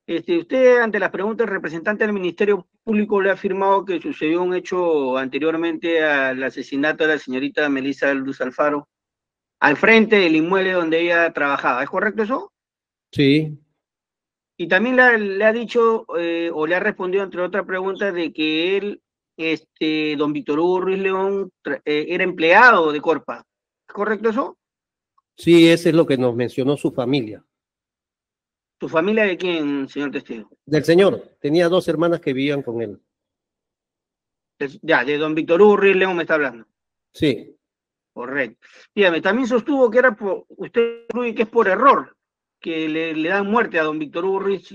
Usted, ante las preguntas, el representante del Ministerio Público le ha afirmado que sucedió un hecho anteriormente al asesinato de la señorita Melissa Luz Alfaro, al frente del inmueble donde ella trabajaba. ¿Es correcto eso? Sí. Y también le ha dicho, o le ha respondido, entre otras preguntas, de que él, don Víctor Hugo Ruiz León, era empleado de Corpa. ¿Es correcto eso? Sí, eso es lo que nos mencionó su familia. ¿Su familia de quién, señor testigo? Del señor. Tenía 2 hermanas que vivían con él. Ya, de don Víctor Hugo Ruiz León me está hablando. Sí. Correcto. Dígame, también sostuvo que era usted que es por error que le dan muerte a don Víctor Hugo Ruiz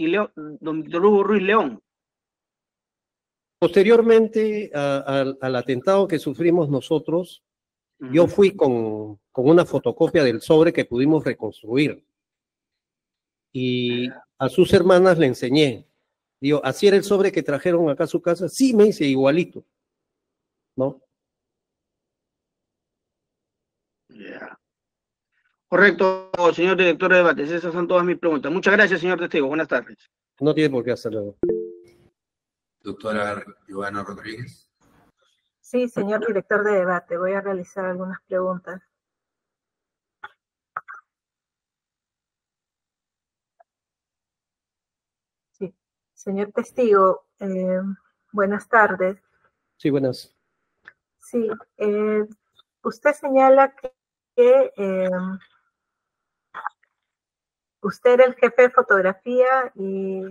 León. Posteriormente al atentado que sufrimos nosotros, yo fui con una fotocopia del sobre que pudimos reconstruir. Y a sus hermanas le enseñé. Digo, ¿así era el sobre que trajeron acá a su casa? Sí, me dice, igualito. ¿No? Yeah. Correcto, señor director de debates. Esas son todas mis preguntas. Muchas gracias, señor testigo. Buenas tardes. No tiene por qué hacerlo. Doctora Giovanna Rodríguez. Sí, señor director de debate. Voy a realizar algunas preguntas. Sí, señor testigo, buenas tardes. Sí, buenas. Sí, usted señala que usted era el jefe de fotografía y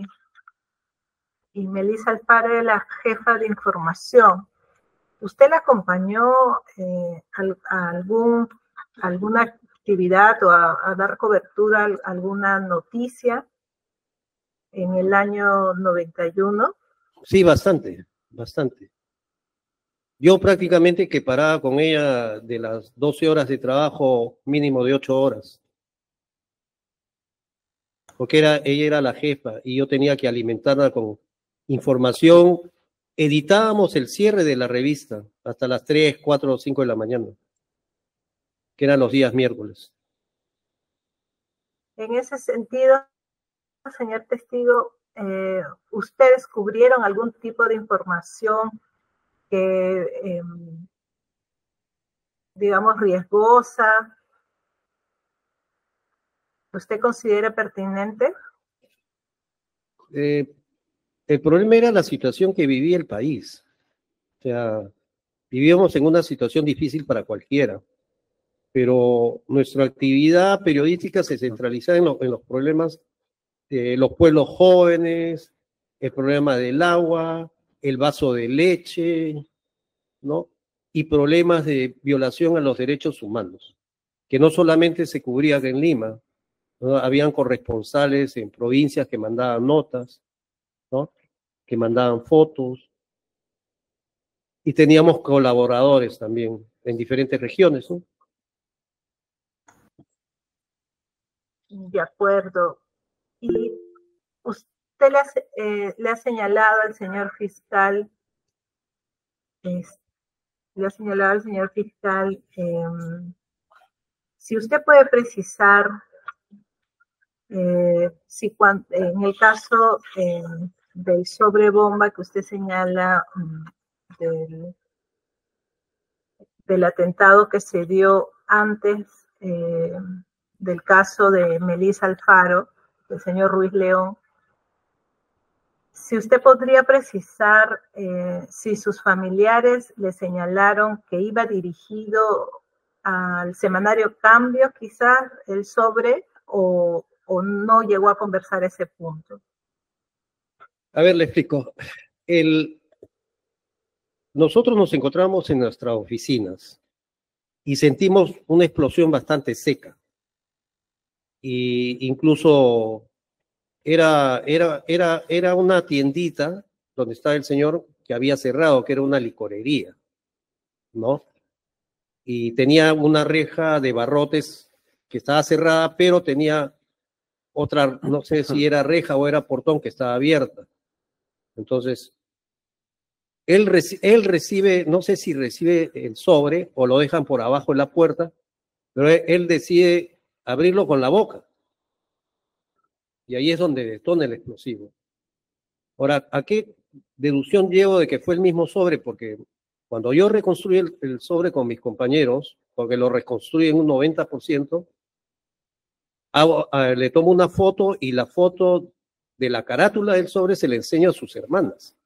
Melissa Alfaro era la jefa de información. ¿Usted la acompañó a alguna actividad o a dar cobertura a alguna noticia en el año 91? Sí, bastante. Yo prácticamente que paraba con ella de las 12 horas de trabajo, mínimo de 8 horas. Porque ella era la jefa y yo tenía que alimentarla con información. Editábamos el cierre de la revista hasta las 3, 4 o 5 de la mañana, que eran los días miércoles. En ese sentido, señor testigo, ¿ustedes cubrieron algún tipo de información que, digamos, riesgosa, usted considera pertinente? El problema era la situación que vivía el país. O sea, vivíamos en una situación difícil para cualquiera, pero nuestra actividad periodística se centralizaba en los problemas de los pueblos jóvenes, el problema del agua, el vaso de leche, ¿no? Y problemas de violación a los derechos humanos, que no solamente se cubría en Lima, ¿no? Habían corresponsales en provincias que mandaban notas, ¿no? Que mandaban fotos, y teníamos colaboradores también en diferentes regiones, ¿no? De acuerdo. Y usted le ha señalado al señor fiscal, si usted puede precisar si en el caso del sobrebomba que usted señala del atentado que se dio antes del caso de Melissa Alfaro, del señor Ruiz León, si usted podría precisar si sus familiares le señalaron que iba dirigido al semanario Cambio, quizás el sobre, o no llegó a conversar ese punto. A ver, le explico. Nosotros nos encontramos en nuestras oficinas y sentimos una explosión bastante seca. Y incluso era una tiendita donde estaba el señor que había cerrado, que era una licorería, ¿no? Y tenía una reja de barrotes que estaba cerrada, pero tenía otra, no sé si era reja o era portón, que estaba abierta. Entonces, Él recibe, no sé si recibe el sobre o lo dejan por abajo en la puerta, pero él decide abrirlo con la boca. Y ahí es donde detona el explosivo. Ahora, ¿a qué deducción llevo de que fue el mismo sobre? Porque cuando yo reconstruí el sobre con mis compañeros, porque lo reconstruí en un 90%, le tomo una foto y la foto de la carátula del sobre se le enseña a sus hermanas.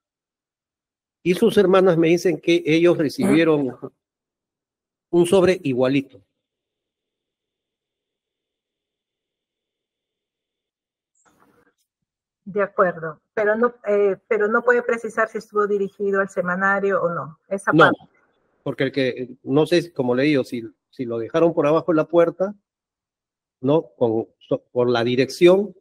Y sus hermanas me dicen que ellos recibieron un sobre igualito. De acuerdo, pero no puede precisar si estuvo dirigido al semanario o no. Esa No, parte. porque no sé, como le digo, si lo dejaron por abajo de la puerta, ¿no? Por la dirección,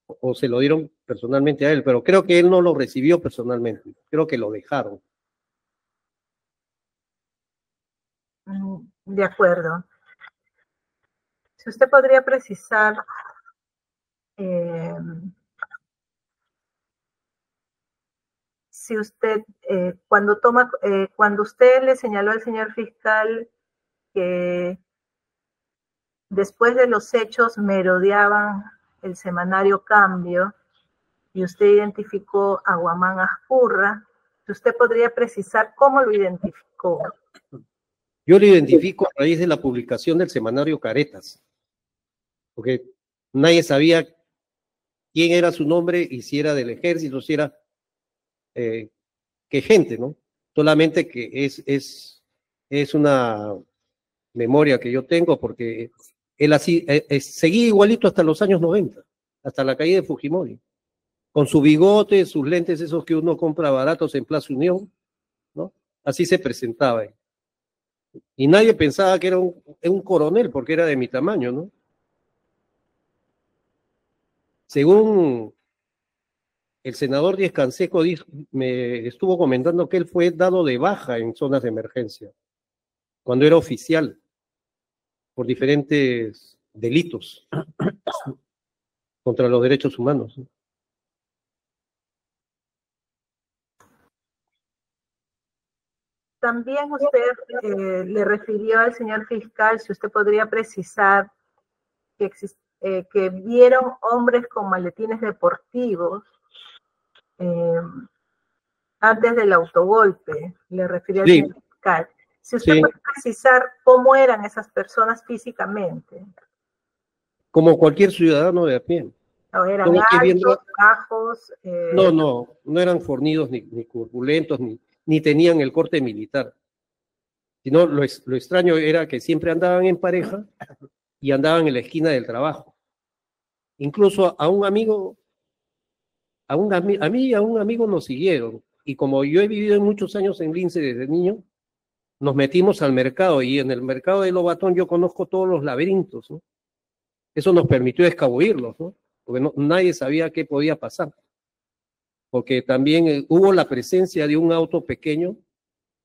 o se lo dieron personalmente a él, pero creo que él no lo recibió personalmente, creo que lo dejaron. De acuerdo. Si usted podría precisar si usted, cuando usted le señaló al señor fiscal que después de los hechos merodeaban el semanario Cambio y usted identificó a Guamán Azcurra, ¿usted podría precisar cómo lo identificó? Yo lo identifico a raíz de la publicación del semanario Caretas, porque nadie sabía quién era su nombre y si era del ejército, si era qué gente, ¿no? Solamente que es una memoria que yo tengo, porque él así seguía igualito hasta los años 90, hasta la caída de Fujimori, con su bigote, sus lentes esos que uno compra baratos en Plaza Unión, ¿no? Así se presentaba él. Y nadie pensaba que era un coronel, porque era de mi tamaño, ¿no? Según el senador Díez Canseco me estuvo comentando que él fue dado de baja en zonas de emergencia, cuando era oficial, por diferentes delitos contra los derechos humanos. También usted le refirió al señor fiscal, si usted podría precisar que vieron hombres con maletines deportivos antes del autogolpe, le refirió al señor fiscal. Si usted puede precisar cómo eran esas personas físicamente. Como cualquier ciudadano de a pie. No, eran altos, bajos. No eran fornidos ni corpulentos, ni tenían el corte militar. Sino lo extraño era que siempre andaban en pareja y andaban en la esquina del trabajo. Incluso a un amigo, a mí y a un amigo nos siguieron. Y como yo he vivido muchos años en Lince desde niño, nos metimos al mercado, y en el mercado de Lobatón yo conozco todos los laberintos, ¿no? Eso nos permitió escabullirlos, ¿no? Porque nadie sabía qué podía pasar. Porque también hubo la presencia de un auto pequeño,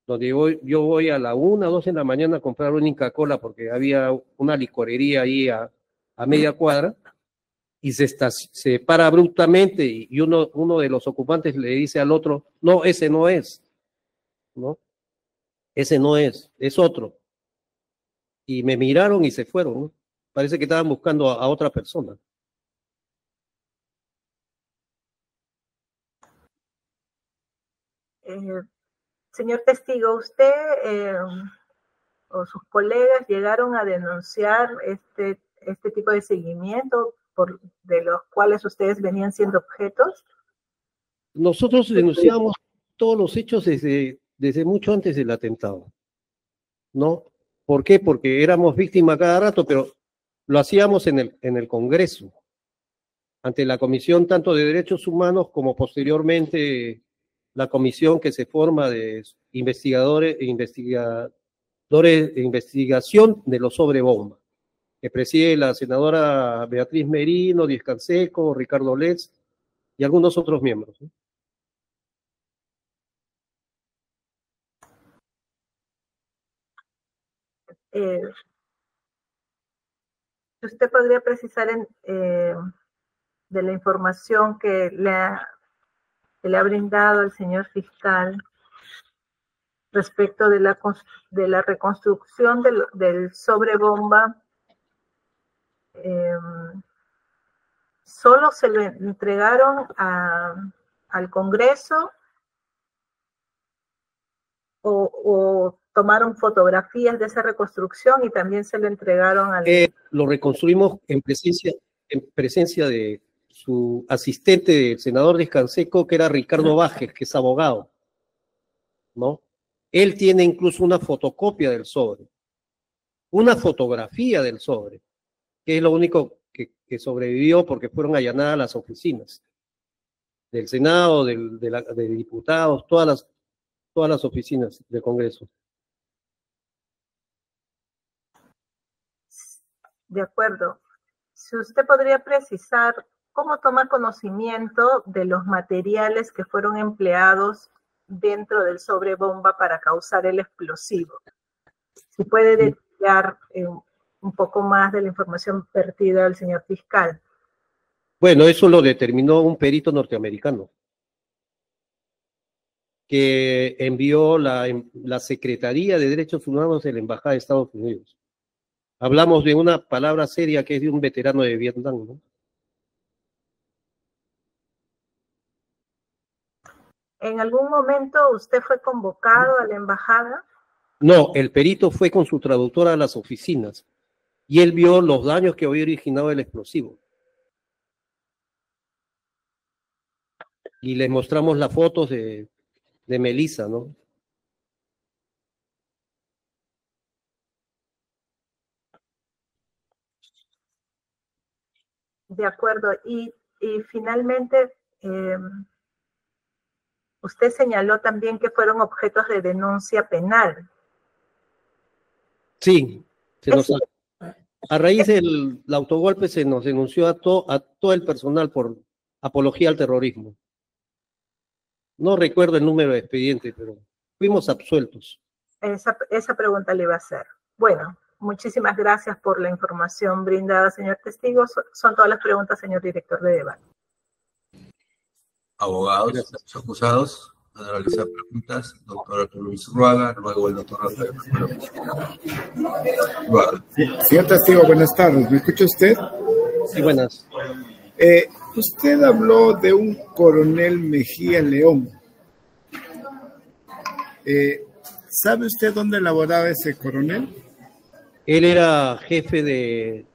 donde yo voy a la 1, 2 de la mañana a comprar una Inca-Cola, porque había una licorería ahí a media cuadra, y se para abruptamente, y uno de los ocupantes le dice al otro, no, ese no es, ¿no? Ese no es otro. Y me miraron y se fueron, ¿no? Parece que estaban buscando a otra persona. Señor testigo, ¿usted o sus colegas llegaron a denunciar este tipo de seguimiento de los cuales ustedes venían siendo objetos? Nosotros denunciamos todos los hechos desde mucho antes del atentado, ¿no? ¿Por qué? Porque éramos víctimas cada rato, pero lo hacíamos en el Congreso, ante la Comisión tanto de Derechos Humanos como posteriormente la comisión que se forma de investigadores de investigación de los sobrebomba, que preside la senadora Beatriz Merino, Díez Canseco, Ricardo Letts y algunos otros miembros, ¿no? ¿Usted podría precisar de la información que le ha brindado el señor fiscal respecto de la reconstrucción del sobrebomba, solo se le entregaron al Congreso o tomaron fotografías de esa reconstrucción y también se le entregaron al... Lo reconstruimos en presencia de su asistente, el senador Descanseco, que era Ricardo Vázquez, que es abogado, ¿no? Él tiene incluso una fotocopia del sobre, una fotografía del sobre, que es lo único que sobrevivió porque fueron allanadas las oficinas del Senado, de diputados, todas las oficinas del Congreso. De acuerdo. Si usted podría precisar cómo toma conocimiento de los materiales que fueron empleados dentro del sobrebomba para causar el explosivo. Si puede detallar un poco más de la información vertida al señor fiscal. Bueno, eso lo determinó un perito norteamericano que envió la Secretaría de Derechos Humanos de la Embajada de Estados Unidos. Hablamos de una palabra seria que es de un veterano de Vietnam, ¿no? ¿En algún momento usted fue convocado a la embajada? No, el perito fue con su traductora a las oficinas y él vio los daños que había originado el explosivo. Y les mostramos las fotos de Melissa, ¿no? De acuerdo. Y finalmente, usted señaló también que fueron objetos de denuncia penal. Sí, a raíz del autogolpe se nos denunció a todo el personal por apología al terrorismo. No recuerdo el número de expediente, pero fuimos absueltos. Esa pregunta le iba a hacer. Bueno, muchísimas gracias por la información brindada, señor testigo. Son todas las preguntas, señor director de debate. Abogados, los acusados, van a realizar preguntas. Doctor Arturo Luis Ruaga, luego el doctor Rafael Ruaga. Señor testigo, buenas tardes. ¿Me escucha usted? Sí, buenas. Usted habló de un coronel Mejía León. ¿Sabe usted dónde laboraba ese coronel? Él era jefe de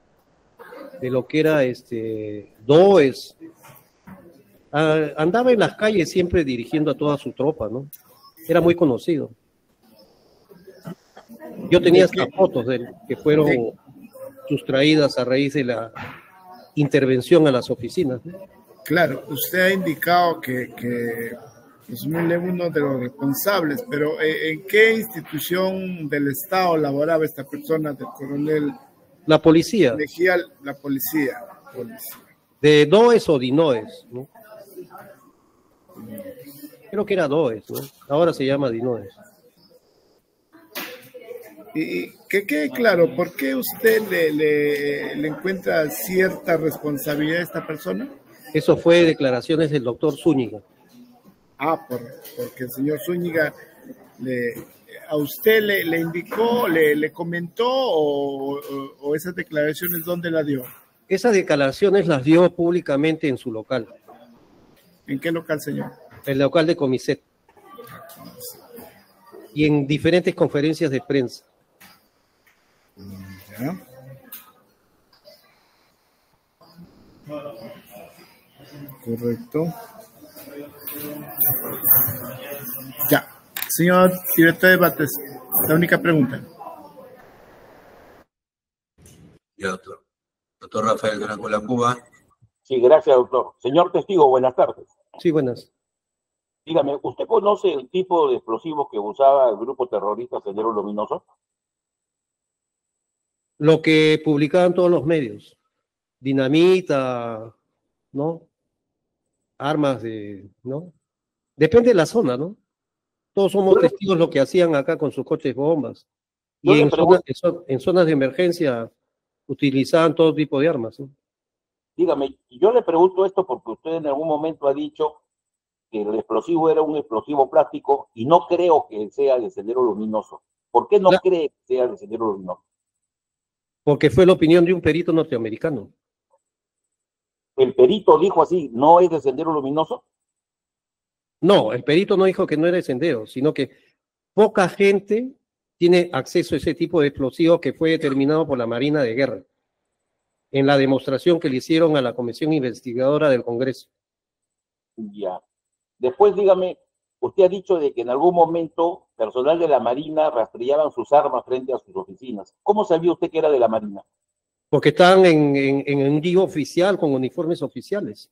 lo que era DOES. Andaba en las calles siempre dirigiendo a toda su tropa, ¿no? Era muy conocido. Yo tenía hasta fotos de él que fueron sustraídas a raíz de la intervención a las oficinas, ¿no? Claro, usted ha indicado que es uno de los responsables, pero ¿en qué institución del Estado laboraba esta persona del coronel? La policía. Mejía, la policía. De DOES o DINOES, ¿no? Creo que era DOES, ¿no? Ahora se llama DINOES. Y que quede claro, ¿por qué usted le encuentra cierta responsabilidad a esta persona? Eso fue declaraciones del doctor Zúñiga. Porque el señor Zúñiga a usted le indicó, le comentó o esas declaraciones, ¿dónde las dio? Esas declaraciones las dio públicamente en su local. ¿En qué local, señor? El local de Comiset. Y en diferentes conferencias de prensa. ¿Ya? Correcto. Ya. Señor director de debates, la única pregunta. Ya, doctor. Doctor Rafael Grancola Cuba. Sí, gracias, doctor. Señor testigo, buenas tardes. Sí, buenas. Dígame, ¿usted conoce el tipo de explosivos que usaba el grupo terrorista Sendero Luminoso? Lo que publicaban todos los medios. Dinamita, ¿no? Armas ¿no? Depende de la zona, ¿no? Todos somos testigos de lo que hacían acá con sus coches bombas. Y en zonas de emergencia utilizaban todo tipo de armas, ¿no? Dígame, yo le pregunto esto porque usted en algún momento ha dicho que el explosivo era un explosivo plástico y no creo que sea de sendero luminoso. ¿Por qué no cree que sea de sendero luminoso? Porque fue la opinión de un perito norteamericano. El perito dijo así, ¿no es de sendero luminoso? No, el perito no dijo que no era de sendero, sino que poca gente tiene acceso a ese tipo de explosivos que fue determinado por la Marina de Guerra en la demostración que le hicieron a la Comisión Investigadora del Congreso. Ya. Después, dígame, usted ha dicho de que en algún momento personal de la Marina rastreaban sus armas frente a sus oficinas. ¿Cómo sabía usted que era de la Marina? Porque están en un día oficial con uniformes oficiales.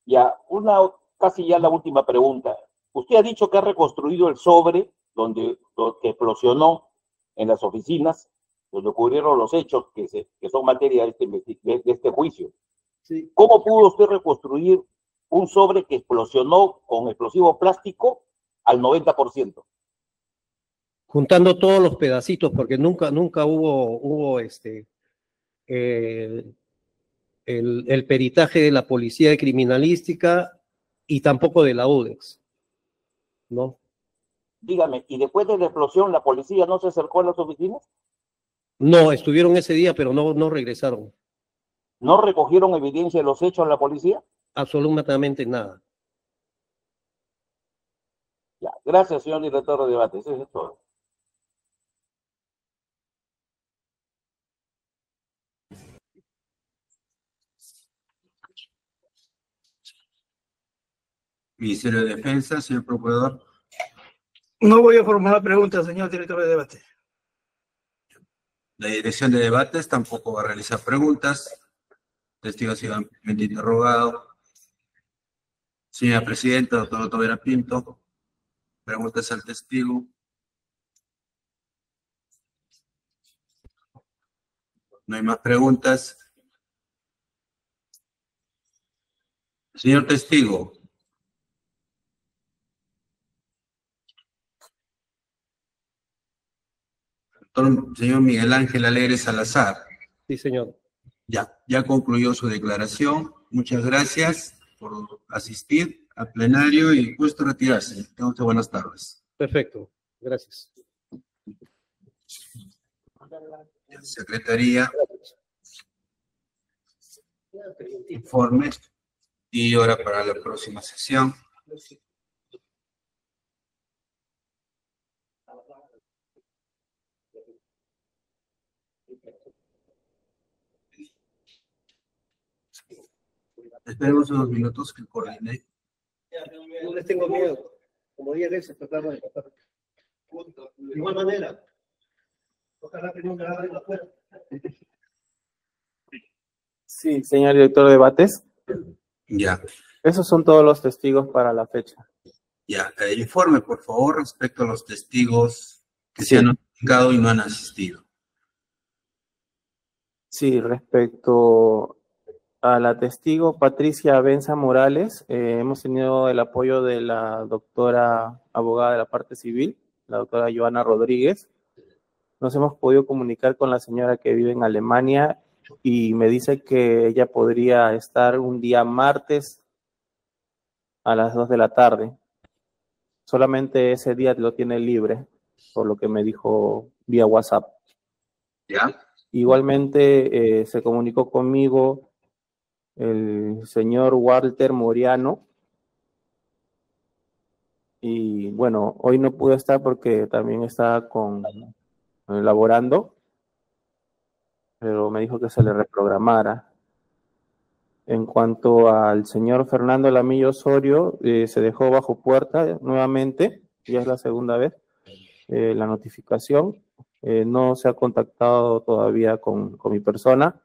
Ya, casi ya la última pregunta. Usted ha dicho que ha reconstruido el sobre donde que explosionó en las oficinas, donde ocurrieron los hechos que son materia de este juicio. Sí. ¿Cómo pudo usted reconstruir un sobre que explosionó con explosivo plástico al 90%? Juntando todos los pedacitos, porque nunca hubo el peritaje de la Policía de Criminalística y tampoco de la UDEX, ¿no? Dígame, ¿y después de la explosión la policía no se acercó a las oficinas? No, estuvieron ese día, pero no regresaron. ¿No recogieron evidencia de los hechos a la policía? Absolutamente nada. Ya, gracias, señor director de debate. Eso es todo. Ministerio de Defensa, señor Procurador. No voy a formular preguntas, señor director de debate. La Dirección de Debates tampoco va a realizar preguntas. Testigo ha sido ampliamente interrogado. Señora Presidenta, doctor Tobera Pinto, preguntas al testigo. No hay más preguntas. Señor testigo. Señor Miguel Ángel Alegre Salazar. Sí, señor. Ya concluyó su declaración. Muchas gracias por asistir al plenario y puesto a retirarse. Tengan ustedes buenas tardes. Perfecto. Gracias. Secretaría. Informe y hora para la próxima sesión. Esperemos unos minutos que coordine. No les tengo miedo. Como 10 veces tratamos de pasar. De igual manera. Ojalá que nunca abran la puerta. Sí, señor director de debates. Ya. Esos son todos los testigos para la fecha. Ya. Informe, por favor, respecto a los testigos que se han notificado y no han asistido. Sí, respecto a la testigo Patricia Benza Morales, hemos tenido el apoyo de la doctora abogada de la parte civil, la doctora Joana Rodríguez. Nos hemos podido comunicar con la señora que vive en Alemania y me dice que ella podría estar un día martes a las 2 de la tarde. Solamente ese día lo tiene libre, por lo que me dijo vía WhatsApp. ¿Ya? Igualmente se comunicó conmigo el señor Walter Moriano y bueno, hoy no pude estar porque también estaba elaborando, pero me dijo que se le reprogramara. En cuanto al señor Fernando Lamillo Osorio, se dejó bajo puerta nuevamente, ya es la segunda vez, la notificación. No se ha contactado todavía con mi persona.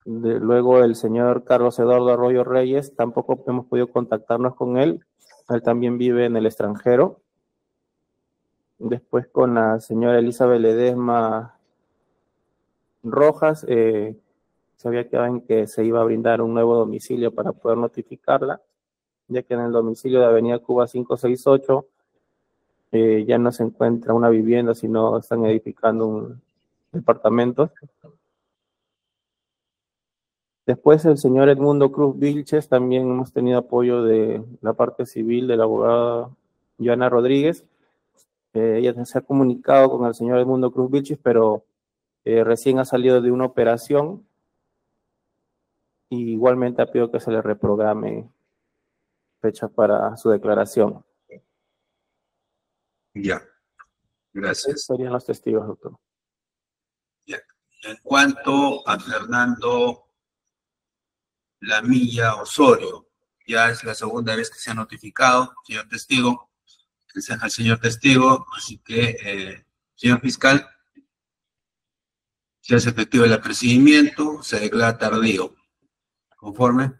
Luego el señor Carlos Eduardo Arroyo Reyes, tampoco hemos podido contactarnos con él. Él también vive en el extranjero. Después con la señora Elizabeth Ledesma Rojas, se había quedado en que se iba a brindar un nuevo domicilio para poder notificarla, ya que en el domicilio de Avenida Cuba 568 ya no se encuentra una vivienda, sino están edificando un departamento. Después el señor Edmundo Cruz Vilches, también hemos tenido apoyo de la parte civil de la abogada Joana Rodríguez. Ella se ha comunicado con el señor Edmundo Cruz Vilches, pero recién ha salido de una operación y igualmente ha pedido que se le reprograme fecha para su declaración. Ya, gracias. Esos serían los testigos, doctor. Ya. En cuanto a Fernando Lamilla Osorio, ya es la segunda vez que se ha notificado, señor testigo, al señor testigo, así que, señor fiscal, se hace efectivo el apercibimiento, se declara tardío. ¿Conforme?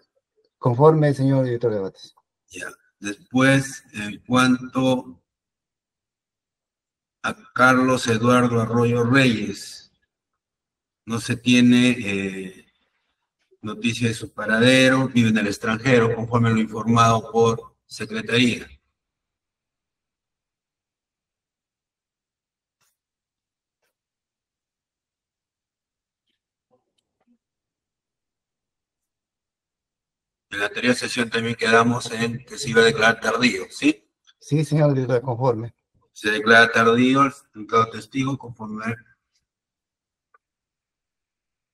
Conforme, señor director de debates. Ya. Después, en cuanto a Carlos Eduardo Arroyo Reyes, no se tiene noticia de su paradero, vive en el extranjero, conforme lo informado por Secretaría. En la anterior sesión también quedamos en que se iba a declarar tardío, ¿sí? Sí, señor director, conforme. Se declara tardío el indicado testigo conforme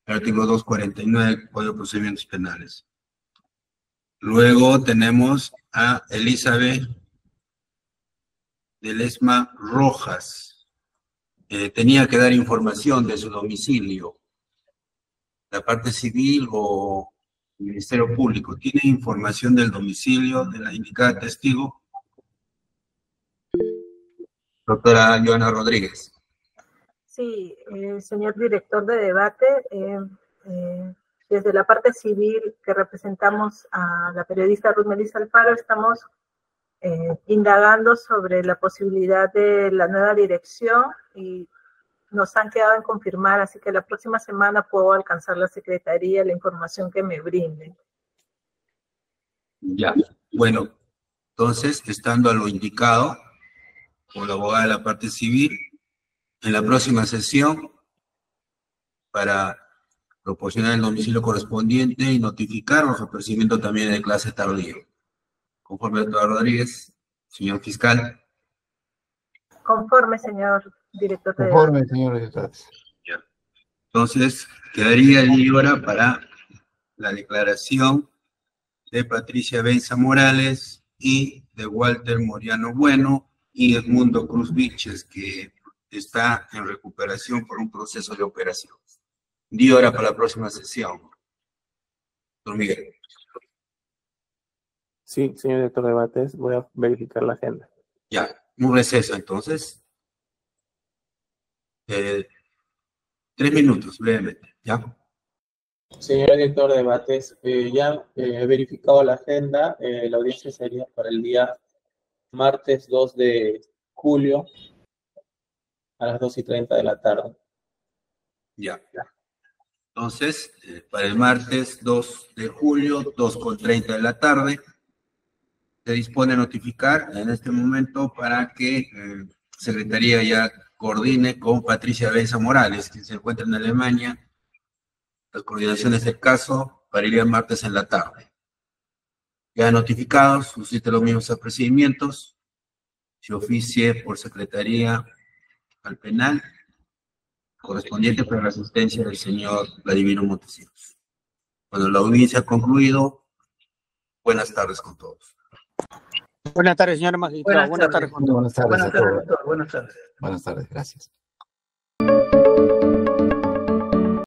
al artículo 249 del Código de Procedimientos Penales. Luego tenemos a Elizabeth de Lesma Rojas. Tenía que dar información de su domicilio. La parte civil o el Ministerio Público, ¿tiene información del domicilio de la indicada testigo? Doctora Joana Rodríguez. Sí, señor director de debate, desde la parte civil que representamos a la periodista Ruth Melissa Alfaro, estamos indagando sobre la posibilidad de la nueva dirección y nos han quedado en confirmar, así que la próxima semana puedo alcanzar la Secretaría la información que me brinden. Ya, bueno, entonces, estando a lo indicado por la abogada de la parte civil, en la próxima sesión, para proporcionar el domicilio correspondiente y notificar los apercibimientos también de clase tardío. Conforme a doctora Rodríguez, señor fiscal. Conforme, señor director de Conforme, debate. señor director. Ya. Entonces, quedaría el día y hora para la declaración de Patricia Benza Morales y de Walter Moriano Bueno y Edmundo Cruz Vilches, que está en recuperación por un proceso de operación. Día y hora para la próxima sesión. Don Miguel. Sí, señor director de debates, voy a verificar la agenda. Ya, un receso entonces. 3 minutos, brevemente, ¿ya? Señor director de debates, ya he verificado la agenda. La audiencia sería para el día martes 2 de julio a las 2:30 de la tarde. Ya. Entonces, para el martes 2 de julio, 2:30 de la tarde, se dispone a notificar en este momento para que Secretaría ya coordine con Patricia Benza Morales, que se encuentra en Alemania, las coordinaciones del caso para ir el martes en la tarde. Ya notificados, suscite los mismos procedimientos, se oficie por Secretaría al penal correspondiente para la asistencia del señor Vladimiro Montesinos. Cuando la audiencia ha concluido, buenas tardes con todos. Buenas tardes, señor magistrado. Buenas tardes a todos. Buenas tardes. Buenas tardes, gracias.